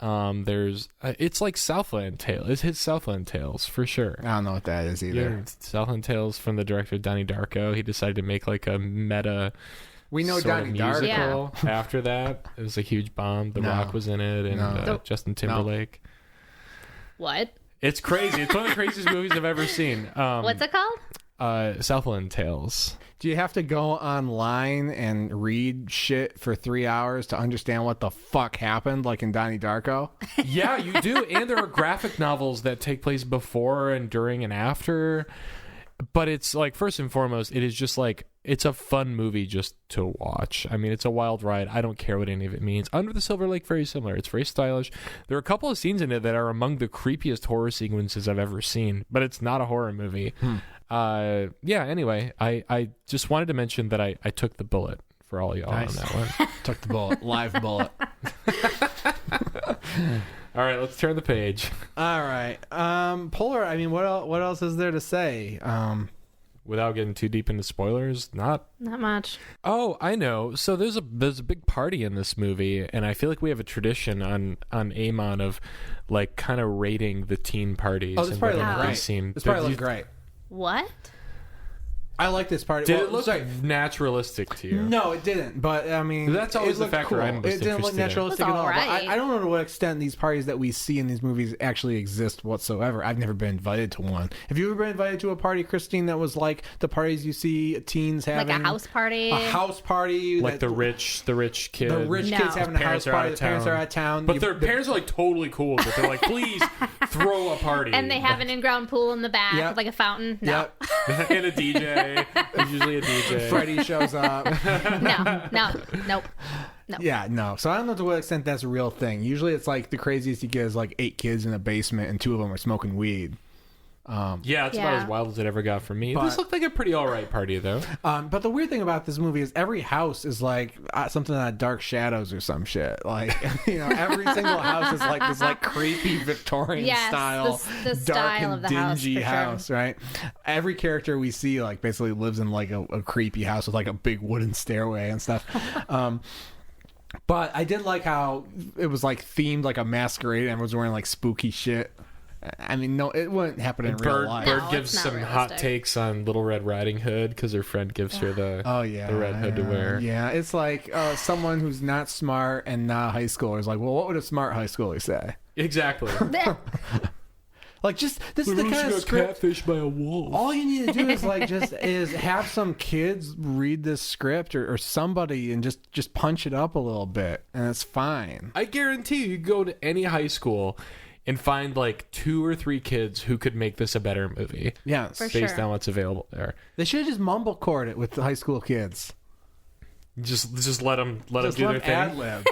There's it's like Southland Tales. It hits Southland Tales for sure. I don't know what that is either. Yeah, Southland Tales from the director Donnie Darko. He decided to make like a meta. We know sort Donnie of musical. Yeah. After that, it was a huge bomb. The Rock was in it, and Justin Timberlake. What? It's crazy. It's one of the craziest movies I've ever seen. What's it called? Southland Tales. Do you have to go online and read shit for 3 hours to understand what the fuck happened, like in Donnie Darko? Yeah, you do. And there are graphic novels that take place before and during and after. But it's like, first and foremost, it is just like, it's a fun movie just to watch. I mean, it's a wild ride. I don't care what any of it means. Under the Silver Lake, very similar. It's very stylish. There are a couple of scenes in it that are among the creepiest horror sequences I've ever seen, but it's not a horror movie. Anyway, I just wanted to mention that I took the bullet for all y'all on that one. Took the bullet. Live bullet. All right, let's turn the page. All right. Polar, I mean, what else is there to say? Without getting too deep into spoilers, not much. Oh, I know. So there's a big party in this movie, and I feel like we have a tradition on Amon of like kind of rating the teen parties. Oh, this probably looked great. This probably looked great. What? I like this party. Did it look naturalistic to you? No, it didn't. But I mean, that's always the factor. Cool. I'm most it didn't look naturalistic at all. Right. I don't know to what extent these parties that we see in these movies actually exist whatsoever. I've never been invited to one. Have you ever been invited to a party, Christine, that was like the parties you see teens having? Like a house party? A house party. Like the rich kid. The rich kids having a house party. The parents are out of town. But their parents are like totally cool with it. They're like, please throw a party. And they have an in-ground pool in the back with like a fountain. No. Yep. And a DJ. There's usually a DJ. Freddie shows up. Nope. Yeah, no. So I don't know to what extent that's a real thing. Usually it's like the craziest you get is like 8 kids in a basement and 2 of them are smoking weed. Yeah, it's about as wild as it ever got for me. This looked like a pretty all right party, though. But the weird thing about this movie is every house is like something on Dark Shadows or some shit. Like, every single house is like this like creepy Victorian style, the dark style and of the house, dingy for house, sure. right? Every character we see like basically lives in like a creepy house with like a big wooden stairway and stuff. But I did like how it was like themed like a masquerade. Everyone was wearing like spooky shit. I mean, no, it wouldn't happen in real life. Bird No, gives it's some not hot realistic. takes on Little Red Riding Hood because her friend gives her the red hood to wear. Yeah, it's like someone who's not smart and not a high schooler is like, well, what would a smart high schooler say? Exactly. Like, just this is the kind of script. catfished by a wolf. All you need to do is like is have some kids read this script or somebody and just punch it up a little bit and it's fine. I guarantee you go to any high school and find like 2 or 3 kids who could make this a better movie. Yes, For based sure. on what's available there. they should have just mumblecored it with the high school kids. Just let them do their thing. ad-lib.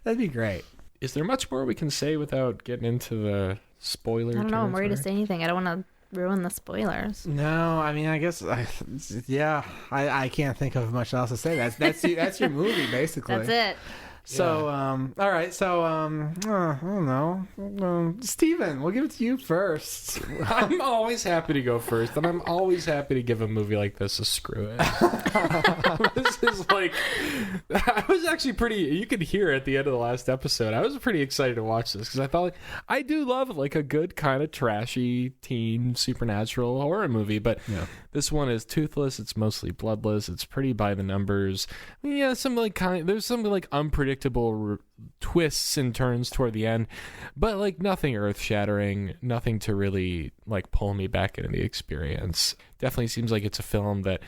That'd be great. Is there much more we can say without getting into the spoiler? I don't know. I'm worried to territory? say anything. I don't want to ruin the spoilers. No, I mean, I guess, I can't think of much else to say. That's your movie, basically. That's it. So, all right. So, I don't know. Steven, we'll give it to you first. I'm always happy to go first, and I'm always happy to give a movie like this a screw it. This is like, I was actually pretty, you could hear at the end of the last episode, I was pretty excited to watch this because I thought, like, I do love like a good kind of trashy teen supernatural horror movie, but this one is toothless. It's mostly bloodless. It's pretty by the numbers. I mean, yeah, there's some like unpredictable twists and turns toward the end, but like nothing earth-shattering, nothing to really like pull me back into the experience. Definitely seems like it's a film that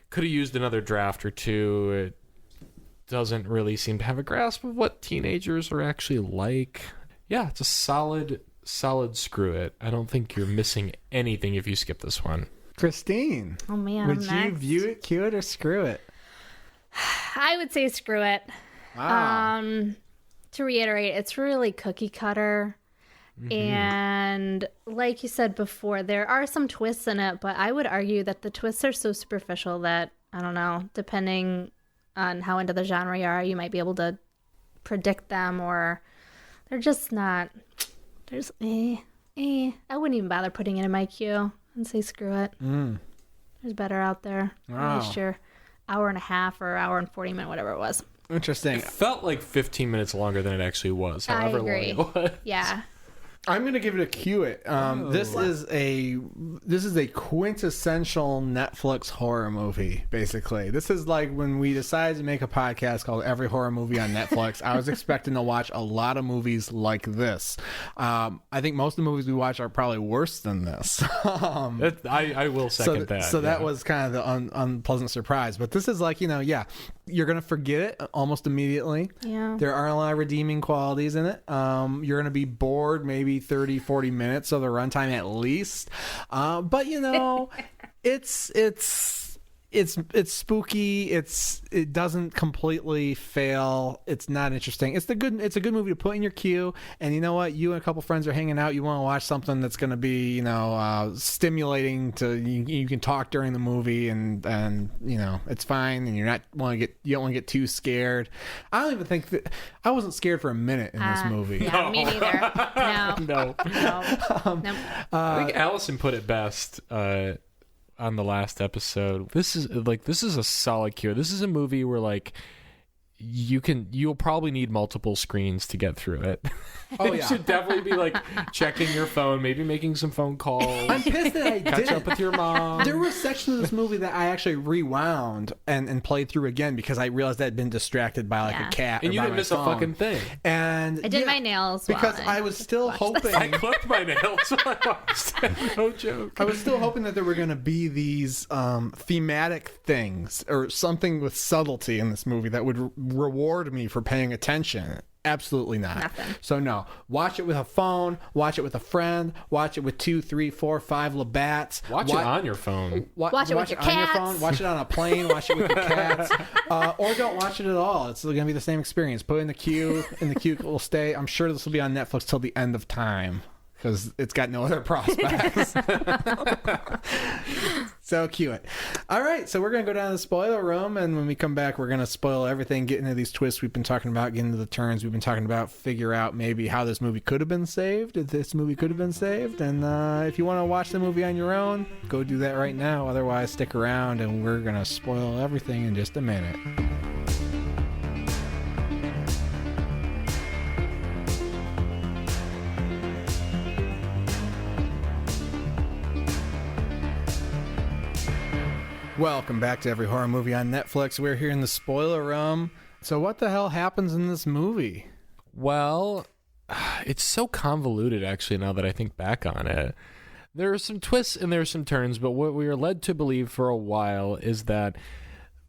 could have used another draft or two. It doesn't really seem to have a grasp of what teenagers are actually like. Yeah, it's a solid screw it. I don't think you're missing anything if you skip this one. Christine, Oh man, would I'm you next. view it, cue it, or screw it? I would say screw it. Wow. To reiterate, it's really cookie cutter. And like you said before, there are some twists in it, but I would argue that the twists are so superficial that, I don't know, depending on how into the genre you are, you might be able to predict them, or they're just not, there's I wouldn't even bother putting it in my queue and say screw it. There's better out there. Wow. Waste your hour and a half or hour and 40 minute, whatever it was. Interesting. It felt like 15 minutes longer than it actually was, I however agree. long it was. Yeah. I'm gonna give it a cue it. This is a quintessential Netflix horror movie. Basically, this is like when we decided to make a podcast called Every Horror Movie on Netflix. I was expecting to watch a lot of movies like this. I think most of the movies we watch are probably worse than this. I will second that. So that was kind of the unpleasant surprise. But this is like, you're going to forget it almost immediately. Yeah. There are a lot of redeeming qualities in it. You're going to be bored maybe 30, 40 minutes of the runtime at least. But, it's spooky. It doesn't completely fail. It's not interesting. It's a good movie to put in your queue. And you know what? You and a couple friends are hanging out. You want to watch something that's going to be, stimulating. You can talk during the movie, and it's fine. And you don't want to get too scared. I don't even think that I wasn't scared for a minute in this movie. Yeah, me neither. No. No. Nope. I think Allison put it best on the last episode. This is a solid cure. This is a movie where like you'll probably need multiple screens to get through it. Oh, You yeah. should definitely be like checking your phone, maybe making some phone calls, I'm pissed that I catch didn't. up with your mom. There were sections of this movie that I actually rewound and played through again because I realized I'd been distracted by like Yeah. a cat. and or you by didn't my miss a phone. fucking thing. And I did my nails while because I was still hoping. I clipped my nails while I watched it. No joke. I was still hoping that there were going to be these thematic things or something with subtlety in this movie that would reward me for paying attention. Absolutely not. Nothing. So no, watch it with a phone, watch it with a friend, watch it with 2, 3, 4, 5 Labats. Watch it on your phone. Watch it with your on your cats. phone, watch it on a plane, watch it with your cats, or don't watch it at all. It's going to be the same experience. Put it in the queue, will stay. I'm sure this will be on Netflix till the end of time. because it's got no other prospects. So cute. All right, so we're going to go down to the spoiler room, and when we come back, we're going to spoil everything, get into these twists we've been talking about, get into the turns we've been talking about, figure out maybe how this movie could have been saved, if this movie could have been saved. And if you want to watch the movie on your own, go do that right now. Otherwise, stick around, and we're going to spoil everything in just a minute. Welcome back to Every Horror Movie on Netflix. We're here in the spoiler room. So what the hell happens in this movie? Well, it's so convoluted, actually, now that I think back on it. There are some twists and there are some turns, but what we are led to believe for a while is that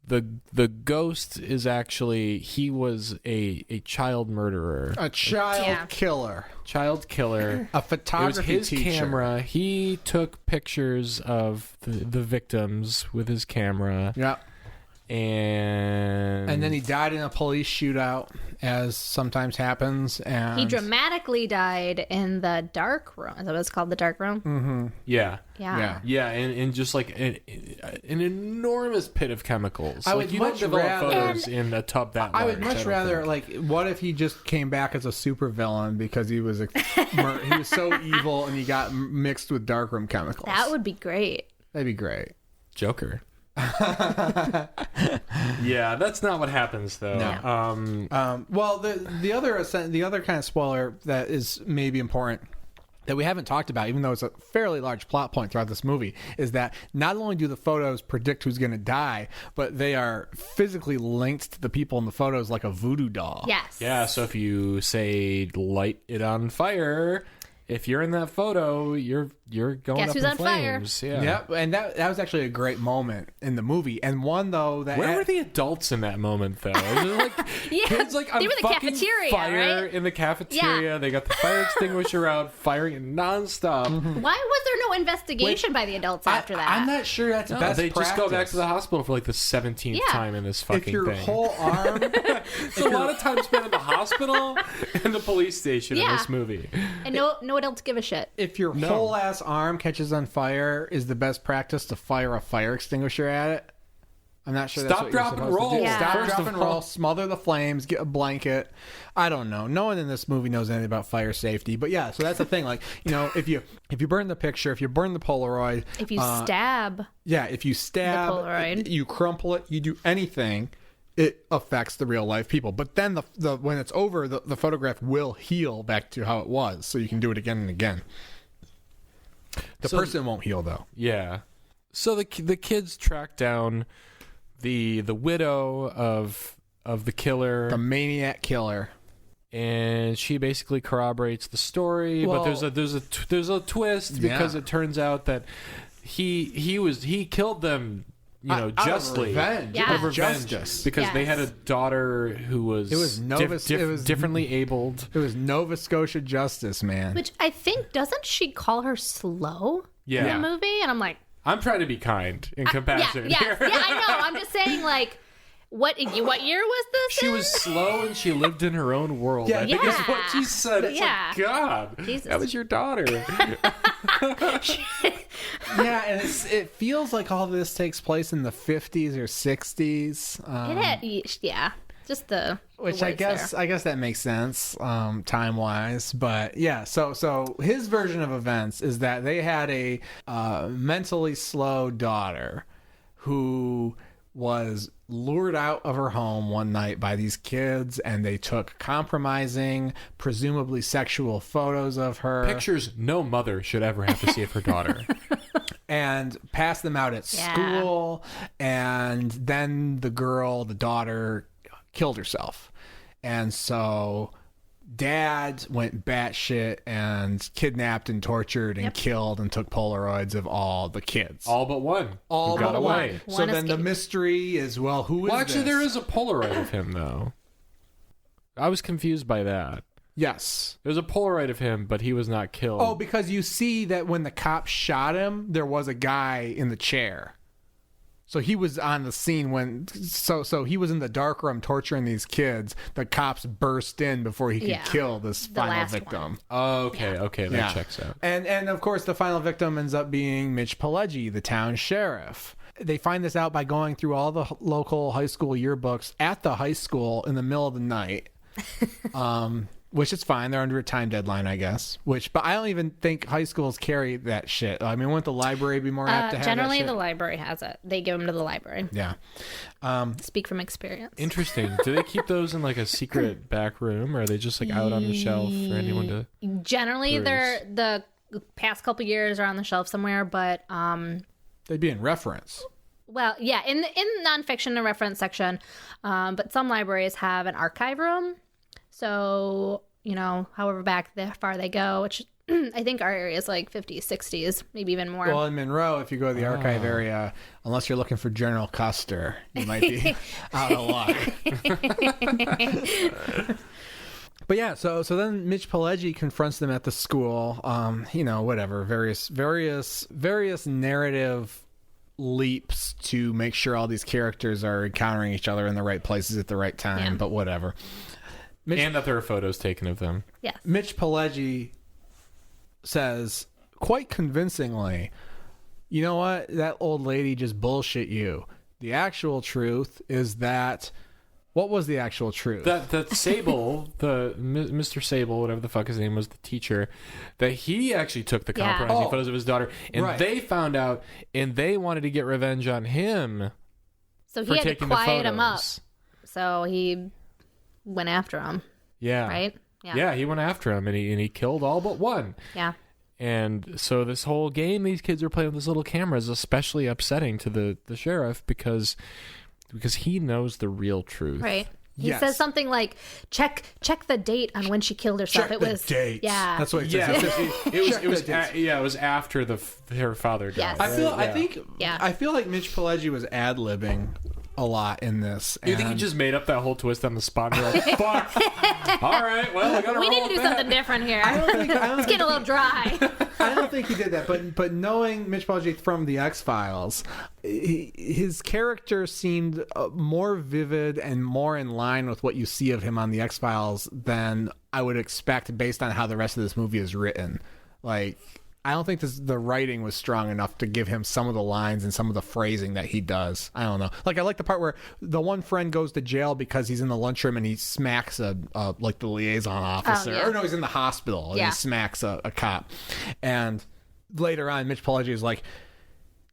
the ghost is actually, he was a child murderer. A child killer. Child killer. A photography It was his teacher. camera. He took pictures of the victims with his camera. Yeah. And then he died in a police shootout, as sometimes happens. And He dramatically died in the dark room. Is that what it's called? The dark room? Mm-hmm. Yeah. Yeah. And just like an enormous pit of chemicals. I Like, would you don't much develop rather- photos in a tub that large. I would much don't rather, think. like, what if he just came back as a supervillain because he was he was so evil and he got mixed with darkroom chemicals? That would be great. That'd be great. Joker. Yeah, that's not what happens though. No. Well, the other kind of spoiler that is maybe important that we haven't talked about, even though it's a fairly large plot point throughout this movie, is that not only do the photos predict who's going to die, but they are physically linked to the people in the photos like a voodoo doll. Yes. Yeah, so if you say light it on fire, if you're in that photo, you're going Guess up who's in on fire? flames. Yeah. Yep, and that was actually a great moment in the movie, and one though that Where were the adults in that moment, though? Is it like Yeah, kids like on they were in the fucking cafeteria, fire right? in the cafeteria? Yeah. They got the fire extinguisher out, firing it nonstop. Why was there no investigation by the adults after that? I'm not sure that's No, best they just go back practice. to the hospital for like the 17th Yeah. time in this fucking If your thing. whole arm, It's a lot of time spent in the hospital and the police station in Yeah. this movie. And no adults give a shit. if your whole ass arm catches on fire, is the best practice to fire a fire extinguisher at it? I'm not sure. Stop, that's what drop, you're and supposed to roll. do. Yeah. Stop, First drop, of and all. roll. Smother the flames. Get a blanket. I don't know. No one in this movie knows anything about fire safety. But yeah, so that's the thing. Like, you know, if you burn the picture, if you burn the Polaroid, If you stab, if you stab, The Polaroid. you crumple it, you do anything, it affects the real life people. But then the when it's over, the photograph will heal back to how it was, so you can do it again and again. The person won't heal though. Yeah. So the kids track down the widow of the killer, The maniac killer. and she basically corroborates the story. Well, but there's a twist because it turns out that he killed them, Out of justly. revenge. Yeah. Out of Revenge, justice. because they Yes. had a daughter who was differently abled. It was Nova Scotia justice, man. which I think, doesn't she call her slow Yeah. in the movie? And I'm like, I'm trying to be kind and compassionate yeah, here. I know. I'm just saying, like, what year was this? She in? was slow and she lived in her own world. Yeah, I think is yeah. what she said. It's Yeah. like, God, Jesus. that was your daughter. Yeah, and it feels like all this takes place in the 50s or 60s. Yeah, just the Which the I words guess there. that makes sense time wise, but yeah. So his version of events is that they had a mentally slow daughter who was lured out of her home one night by these kids, and they took compromising, presumably sexual photos of her, Pictures no mother should ever have to see of her daughter. and passed them out at school. And then the daughter, killed herself. And so dad went batshit and kidnapped and tortured and killed and took Polaroids of all the kids. All but one. All who got but away. one. So One then the escaped. mystery is, well, who is Well, actually, this? there is a Polaroid of him, though. I was confused by that. Yes. There's a Polaroid of him, but he was not killed. Oh, because you see that when the cops shot him, there was a guy in the chair. So he was on the scene when, so he was in the dark room torturing these kids. The cops burst in before he could kill this final victim. Oh, okay, that checks out. And of course, the final victim ends up being Mitch Pileggi, the town sheriff. They find this out by going through all the local high school yearbooks at the high school in the middle of the night. Which is fine. They're under a time deadline, I guess. But I don't even think high schools carry that shit. I mean, wouldn't the library be more apt to have generally, that shit? the library has it. They give them to the library. Yeah. Speak from experience. Interesting. Do they keep those in like a secret back room, or are they just like out on the shelf for anyone to? Generally, peruse? the past couple years are on the shelf somewhere, but They'd be in reference. well, yeah, in the nonfiction and reference section, but some libraries have an archive room. So, however far they go, which I think our area is like 50s, 60s, maybe even more. Well, in Monroe, if you go to the archive area, unless you're looking for General Custer, you might be out of luck. But yeah, so then Mitch Pileggi confronts them at the school. Whatever, various narrative leaps to make sure all these characters are encountering each other in the right places at the right time. But whatever. And that there are photos taken of them. Yes. Mitch Pileggi says quite convincingly, you know what? That old lady just bullshit you. The actual truth is that... What was the actual truth? That Sable, Mr. Sable, whatever the fuck his name was, the teacher, that he actually took the compromising photos of his daughter, and they found out, and they wanted to get revenge on him. So he had to quiet him up. So he went after him. Yeah. Right? Yeah, he went after him, and he killed all but one. Yeah. And so this whole game these kids are playing with this little camera is especially upsetting to the sheriff because he knows the real truth. Right. He says something like, check the date on when she killed herself. Check the date. Yeah. That's what he says. It was after her father died. Yes. I feel like Mitch Pileggi was ad-libbing a lot in this. You think he just made up that whole twist on the spot? And you're like, fuck. All right, well, I gotta we roll need to do with that. something different here. It's getting a little dry. I don't think he did that, but knowing Mitch Pileggi from the X-Files, his character seemed more vivid and more in line with what you see of him on the X-Files than I would expect based on how the rest of this movie is written. Like, I don't think the writing was strong enough to give him some of the lines and some of the phrasing that he does. I don't know. Like, I like the part where the one friend goes to jail because he's in the lunchroom and he smacks like the liaison officer. Oh, yeah. Or no, he's in the hospital and he smacks a cop. And later on, Mitch Pileggi is like,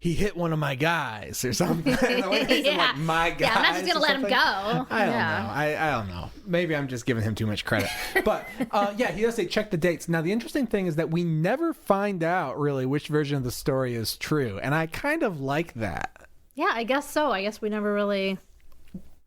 he hit one of my guys or something. Like, my guys. Yeah, I'm not just going to let him go. I don't know. I don't know. Maybe I'm just giving him too much credit. But, he does say check the dates. Now, the interesting thing is that we never find out, really, which version of the story is true. And I kind of like that. Yeah, I guess so. I guess we never really...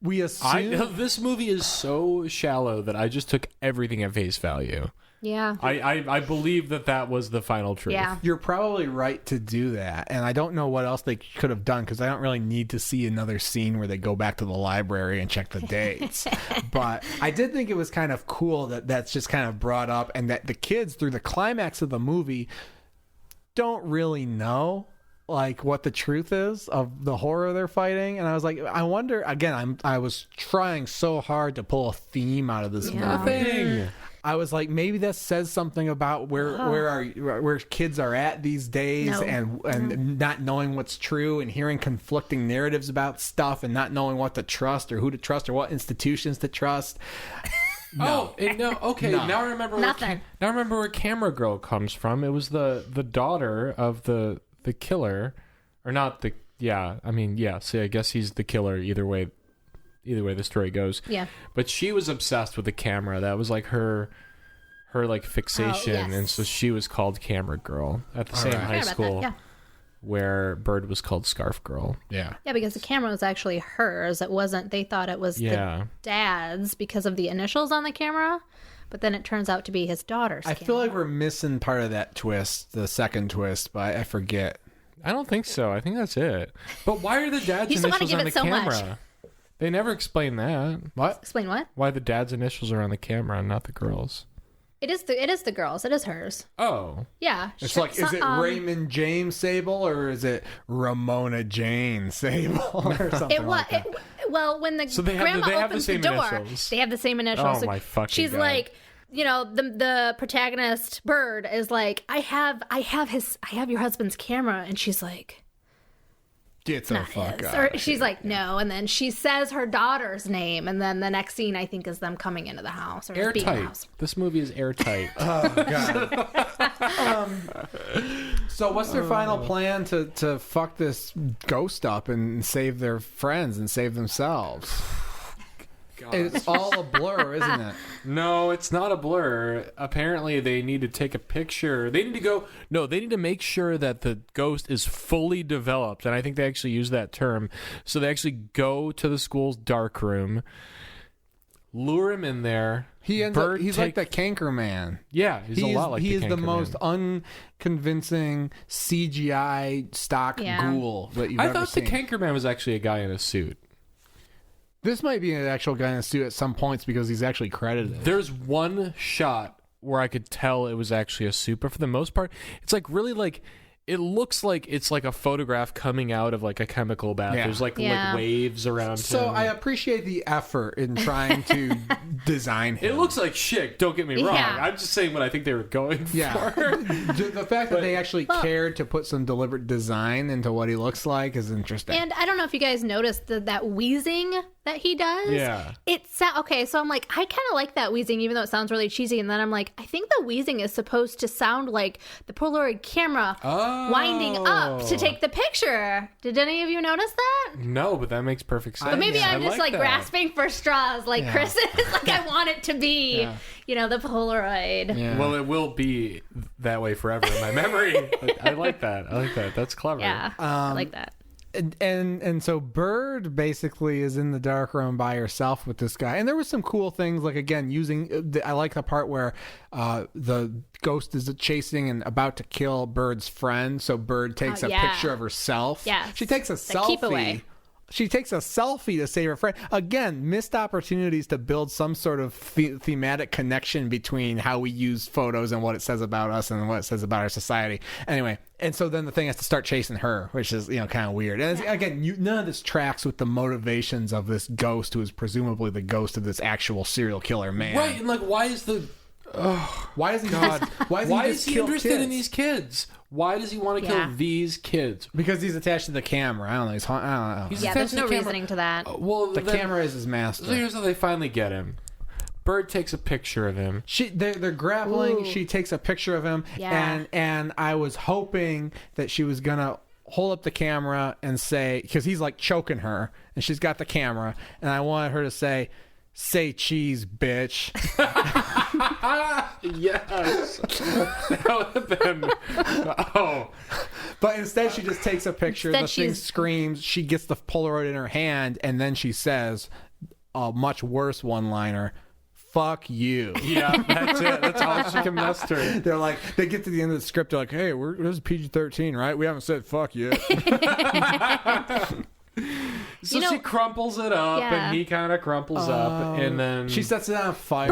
We assume... This movie is so shallow that I just took everything at face value. Yeah. I believe that was the final truth. Yeah. You're probably right to do that. And I don't know what else they could have done because I don't really need to see another scene where they go back to the library and check the dates. But I did think it was kind of cool that that's just kind of brought up and that the kids through the climax of the movie don't really know like what the truth is of the horror they're fighting. And I was like, I wonder, again, I was trying so hard to pull a theme out of this movie. Nothing. I was like, maybe that says something about where kids are at these days, and not knowing what's true and hearing conflicting narratives about stuff and not knowing what to trust or who to trust or what institutions to trust. No. Okay. No. Now I remember. Nothing. Now I remember where Camera Girl comes from. It was the daughter of the killer, or not the. Yeah. I mean, yeah. So I guess he's the killer. Either way the story goes. Yeah. But she was obsessed with the camera. That was like her like fixation. Oh, yes. And so she was called Camera Girl at the same high school where Bird was called Scarf Girl. Yeah. Yeah, because the camera was actually hers. It wasn't, they thought it was the dad's because of the initials on the camera. But then it turns out to be his daughter's camera. feel like we're missing part of that twist, the second twist, but I forget. I don't think so. I think that's it. But why are the dad's initials on the camera? Much. They never explain that. What? Explain what? Why the dad's initials are on the camera and not the girls. It is the girls. It is hers. Oh. Yeah. It's like, is it Raymond James Sable or is it Ramona Jane Sable or something like that? Well, when the grandma opens the door, they have the same initials. Oh, my fucking She's God. like, you know, the protagonist Bird is like, I have your husband's camera, and she's like, Get the fuck out. Or she's like, no, and then she says her daughter's name, and then the next scene I think is them coming into the house or being in the Airtight. house. This movie is airtight. Oh god. So what's their final plan to fuck this ghost up and save their friends and save themselves? It's all a blur, isn't it? No, it's not a blur. Apparently, they need to take a picture. They need to make sure that the ghost is fully developed. And I think they actually use that term. So they actually go to the school's dark room, lure him in there. He's like the Canker Man. Yeah, he's a lot like the Canker Man. He is the most unconvincing CGI stock ghoul that you've ever seen. I thought the Canker Man was actually a guy in a suit. This might be an actual guy in a suit at some points because he's actually credited. There's one shot where I could tell it was actually a suit, but for the most part, it's like really like it looks like it's like a photograph coming out of like a chemical bath. Yeah. There's like waves around So him. I appreciate the effort in trying to design him. It looks like shit, don't get me wrong. Yeah. I'm just saying what I think they were going for. The fact that they actually cared to put some deliberate design into what he looks like is interesting. And I don't know if you guys noticed that wheezing that he does. Yeah. Okay, so I'm like, I kind of like that wheezing, even though it sounds really cheesy. And then I'm like, I think the wheezing is supposed to sound like the Polaroid camera winding up to take the picture. Did any of you notice that? No, but that makes perfect sense. But maybe I'm just like that. grasping for straws, like Chris is. Like I want it to be, the Polaroid. Yeah. Well, it will be that way forever in my memory. I like that. That's clever. Yeah, I like that. And so Bird basically is in the dark room by herself with this guy, and there was some cool things like again I like the part where the ghost is chasing and about to kill Bird's friend, so Bird takes a picture of herself. Yeah, she takes a selfie. Keep away. She takes a selfie to save her friend. Again, missed opportunities to build some sort of thematic connection between how we use photos and what it says about us and what it says about our society. Anyway, and so then the thing has to start chasing her, which is, kind of weird. And again, none of this tracks with the motivations of this ghost who is presumably the ghost of this actual serial killer man. Right, and like, why is he interested in these kids? Why does he want to kill these kids? Because he's attached to the camera. I don't know. There's no reasoning to that. The camera is his master. So here's how they finally get him. Bird takes a picture of him. They're grappling. Ooh. She takes a picture of him, and I was hoping that she was gonna hold up the camera and say, because he's like choking her, and she's got the camera, and I wanted her to say cheese, bitch. Yes. That would have been. Oh. But instead, she just takes a picture. Instead, the thing screams. She gets the Polaroid in her hand, and then she says a much worse one-liner. Fuck you. Yeah, that's it. That's all she can muster. They're like, they get to the end of the script. They're like, hey, this is PG-13, right? We haven't said fuck yet. So she crumples it up, and he kind of crumples up, and then she sets it on fire.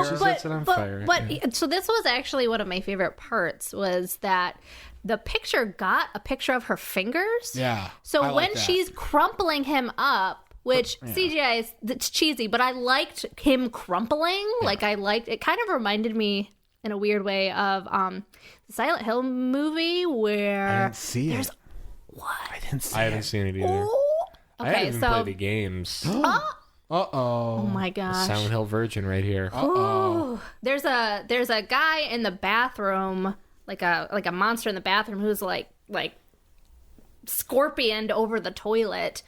But so this was actually one of my favorite parts was that the picture got a picture of her fingers. Yeah. So when she's crumpling him up, which CGI is it's cheesy, but I liked him crumpling. Yeah. Like it kind of reminded me in a weird way of the Silent Hill movie where I didn't see it. What? I didn't see it. I haven't seen it either. Oh. Okay, I haven't even played the games. Oh my gosh. Silent Hill virgin right here. There's a guy in the bathroom, like a monster in the bathroom who's like scorpioned over the toilet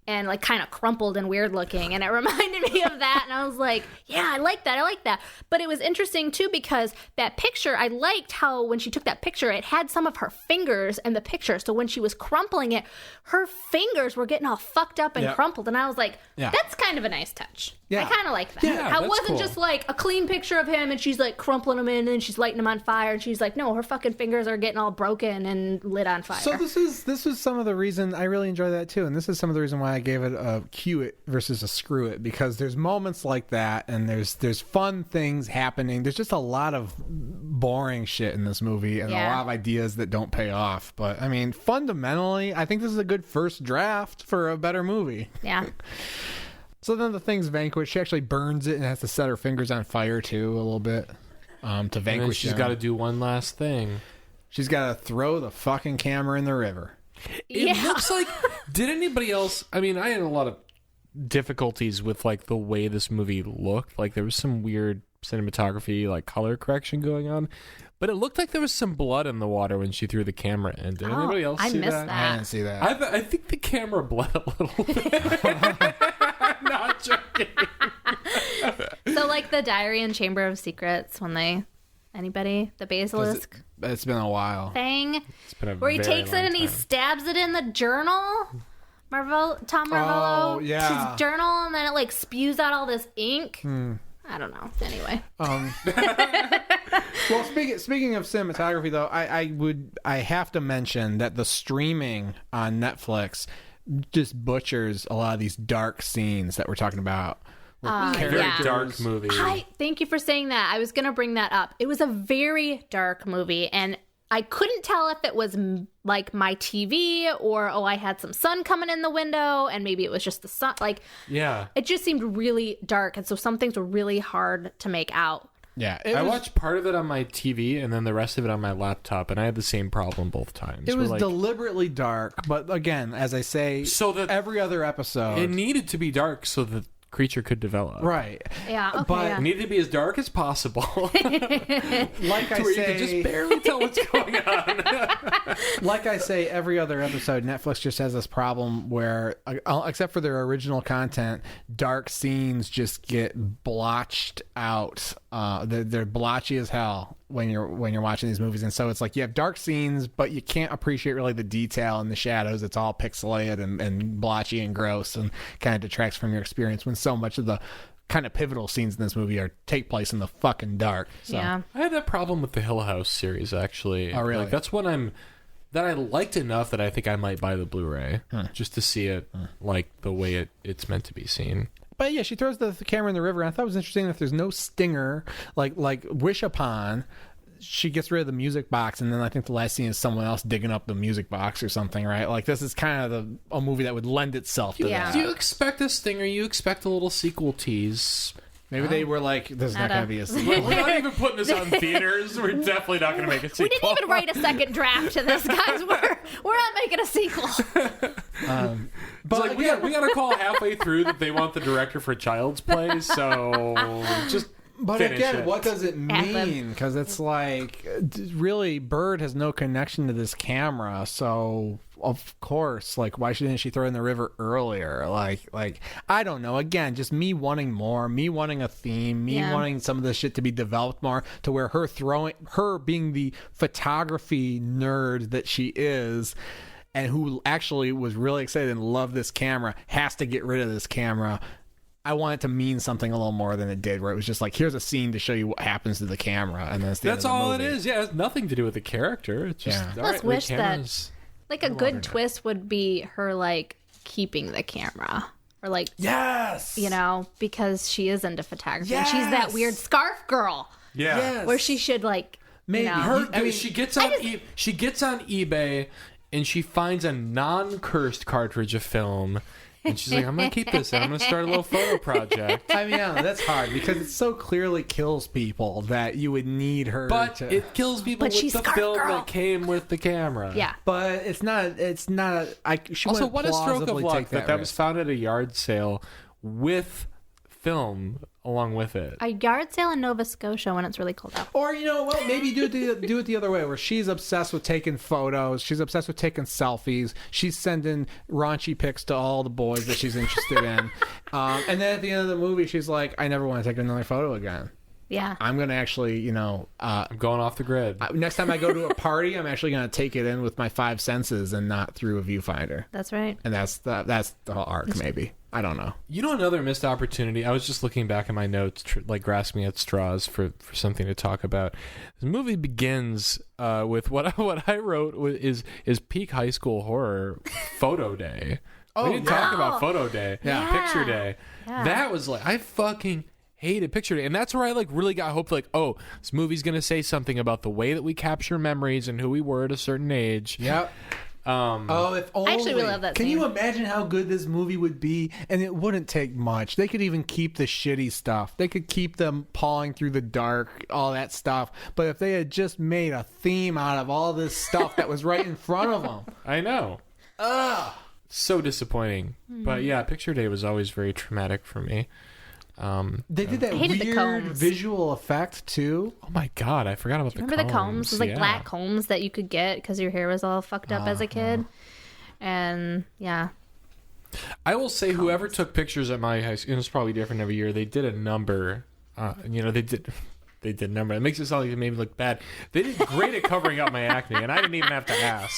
and like kind of crumpled and weird looking, and it reminded me of that, and I was like, yeah, I like that. But it was interesting too because that picture, I liked how when she took that picture, it had some of her fingers in the picture, so when she was crumpling it, her fingers were getting all fucked up and crumpled, and I was like, that's kind of a nice touch. I kind of like that. Yeah, I wasn't just like a clean picture of him and she's like crumpling him in and she's lighting him on fire, and she's like, no, her fucking fingers are getting all broken and lit on fire. So this is some of the reason I really enjoy that too, and this is some of the reason why I gave it a cue it versus a screw it, because there's moments like that, and there's fun things happening. There's just a lot of boring shit in this movie, and a lot of ideas that don't pay off. But I mean, fundamentally, I think this is a good first draft for a better movie. Yeah. So then the thing's vanquished. She actually burns it and has to set her fingers on fire too a little bit to vanquish. She's got to do one last thing. She's got to throw the fucking camera in the river. It looks like. Did anybody else? I mean, I had a lot of difficulties with like the way this movie looked. Like there was some weird cinematography, like color correction going on. But it looked like there was some blood in the water when she threw the camera in. Did anybody else see missed that? I didn't see that. I think the camera bled a little bit. I'm not joking. So like the Diary and Chamber of Secrets, when the basilisk It's been a while. thing, It's been a where he very takes it long and he time. stabs it in the journal. Tom Marvello. Oh, yeah. His journal, and then it like spews out all this ink. I don't know. Anyway. Well, speaking of cinematography, though, I have to mention that the streaming on Netflix just butchers a lot of these dark scenes that we're talking about. Very dark movie. Thank you for saying that. I was going to bring that up. It was a very dark movie, and I couldn't tell if it was like my TV or, I had some sun coming in the window, and maybe it was just the sun. Like, it just seemed really dark, and so some things were really hard to make out. Yeah, I watched part of it on my TV and then the rest of it on my laptop, and I had the same problem both times. It was deliberately dark, but again, as I say, so that every other episode, it needed to be dark so that creature could develop. Right. Yeah, okay, but It needed to be as dark as possible. like I where say, you could just barely tell what's going on. like I say, every other episode, Netflix just has this problem where, except for their original content, dark scenes just get blotched out. They're blotchy as hell when you're watching these movies, and so it's like you have dark scenes, but you can't appreciate really the detail and the shadows. It's all pixelated and blotchy and gross, and kind of detracts from your experience when so much of the kind of pivotal scenes in this movie take place in the fucking dark. So. Yeah. I had that problem with the Hill House series, actually. Oh, really? Like, that's one that I liked enough that I think I might buy the Blu-ray just to see it like the way it's meant to be seen. But yeah, she throws the camera in the river. And I thought it was interesting that there's no stinger, like Wish Upon. She gets rid of the music box, and then I think the last scene is someone else digging up the music box or something, right? Like, this is kind of a movie that would lend itself to that. Do you expect a stinger? You expect a little sequel tease? Maybe they were like, "This is not going to be a sequel." We're not even putting this on theaters. We're definitely not going to make a sequel. We didn't even write a second draft to this, guys. We're not making a sequel. But It's like, we got to call halfway through that they want the director for Child's Play, so just But finish again, it. what does it mean? Because it's like, really, Bird has no connection to this camera, so of course, like, why shouldn't she throw it in the river earlier? Like I don't know. Again, just me wanting more, me wanting a theme, me wanting some of this shit to be developed more, to where her being the photography nerd that she is, and who actually was really excited and loved this camera, has to get rid of this camera. I want it to mean something a little more than it did, where it was just like, here's a scene to show you what happens to the camera, and then that's all it is. Yeah, it has nothing to do with the character. It's just all I right, wish the camera's- like a good twist would be her like keeping the camera, or like Yes, because she is into photography. And she's that weird scarf girl. Yeah. Yes. Where she should like Maybe. She gets on she gets on eBay and she finds a non-cursed cartridge of film. And she's like, I'm going to keep this and I'm going to start a little photo project. I mean, yeah, that's hard because it so clearly kills people that you would need her But to... it kills people But with she's the Scarf film Girl. that came with the camera. Yeah. But it's not she Also, wouldn't what a stroke of plausibly luck take that was risk. found at a yard sale with film along with it. a yard sale in Nova Scotia when it's really cold out. Or, you know what, maybe do it the other way, where she's obsessed with taking photos, she's obsessed with taking selfies, she's sending raunchy pics to all the boys that she's interested in, and then at the end of the movie she's like, I never want to take another photo again. Yeah. I'm going to actually, I'm going off the grid. next time I go to a party, I'm actually going to take it in with my five senses and not through a viewfinder. That's right. And that's the whole arc, maybe. I don't know. You know, another missed opportunity. I was just looking back at my notes, like grasping at straws for something to talk about. The movie begins with what I wrote is peak high school horror photo day. We didn't talk about photo day. Yeah. Picture day. Yeah. That was like, I fucking hated picture day. And that's where I like really got hope, like, oh, this movie's going to say something about the way that we capture memories and who we were at a certain age. Yep. If only. I actually really love that Can scene. you imagine how good this movie would be? And it wouldn't take much. They could even keep the shitty stuff. They could keep them pawing through the dark, all that stuff. But if they had just made a theme out of all this stuff that was right in front of them. I know. Ugh. So disappointing. But yeah, picture day was always very traumatic for me. They did that hated the weird combs. visual effect too. Oh my God, I forgot about Remember the combs? It was like black combs that you could get because your hair was all fucked up as a kid. And yeah. I will say, whoever took pictures at my high school, and it's probably different every year, they did a number. They did a number. It makes it sound like it made me look bad. They did great at covering up my acne, and I didn't even have to ask.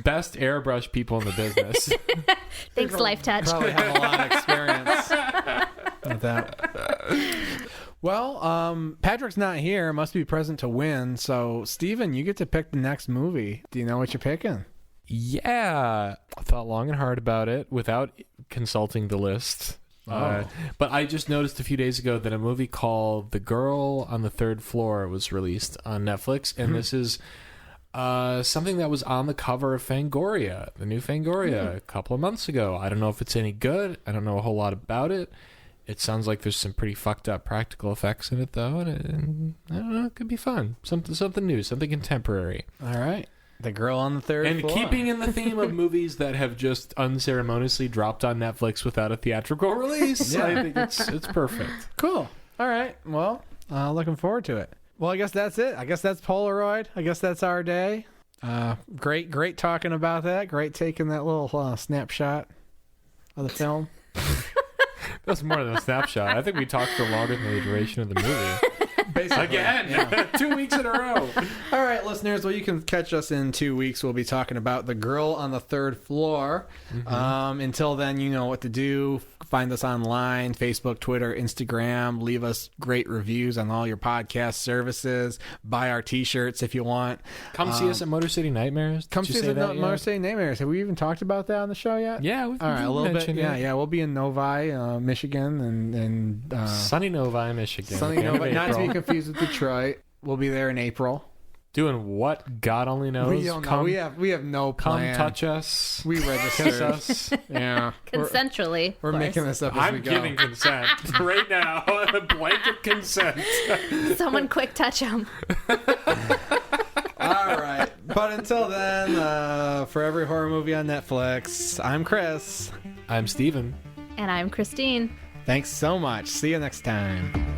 Best airbrush people in the business. Thanks, Life Touch. Probably have a lot of experience with that. Well, Patrick's not here. Must be present to win. So, Steven, you get to pick the next movie. Do you know what you're picking? Yeah. I thought long and hard about it without consulting the list. But I just noticed a few days ago that a movie called The Girl on the Third Floor was released on Netflix. And this is something that was on the cover of Fangoria, the new Fangoria, a couple of months ago. I don't know if it's any good. I don't know a whole lot about it. It sounds like there's some pretty fucked up practical effects in it, though. And I don't know, it could be fun. Something new, something contemporary. All right. The Girl on the Third Floor. And keeping in the theme of movies that have just unceremoniously dropped on Netflix without a theatrical release, I think it's perfect. Cool. All right. Well, looking forward to it. Well, I guess that's it. I guess that's Polaroid. I guess that's our day. Great talking about that. Great taking that little snapshot of the film. That's more than a snapshot. I think we talked for longer than the duration of the movie. Basically. Again, 2 weeks in a row. All right, listeners. Well, you can catch us in 2 weeks. We'll be talking about The Girl on the Third Floor. Until then, you know what to do. Find us online, Facebook, Twitter, Instagram. Leave us great reviews on all your podcast services. Buy our T-shirts if you want. Come see us at Motor City Nightmares. Come see us at Motor City Nightmares. Have we even talked about that on the show yet? Yeah, all right, a little bit. Yeah. We'll be in Novi, Michigan, and sunny Novi, Michigan. Sunny Novi, not to be confused with Detroit. We'll be there in April. Doing what? God only knows. We don't know. We have no plan. Come touch us. We register us. Yeah. Consensually. We're making this up as we go. I'm giving consent right now. Blanket consent. Someone quick touch him. All right. But until then, for every horror movie on Netflix, I'm Chris. I'm Steven. And I'm Christine. Thanks so much. See you next time.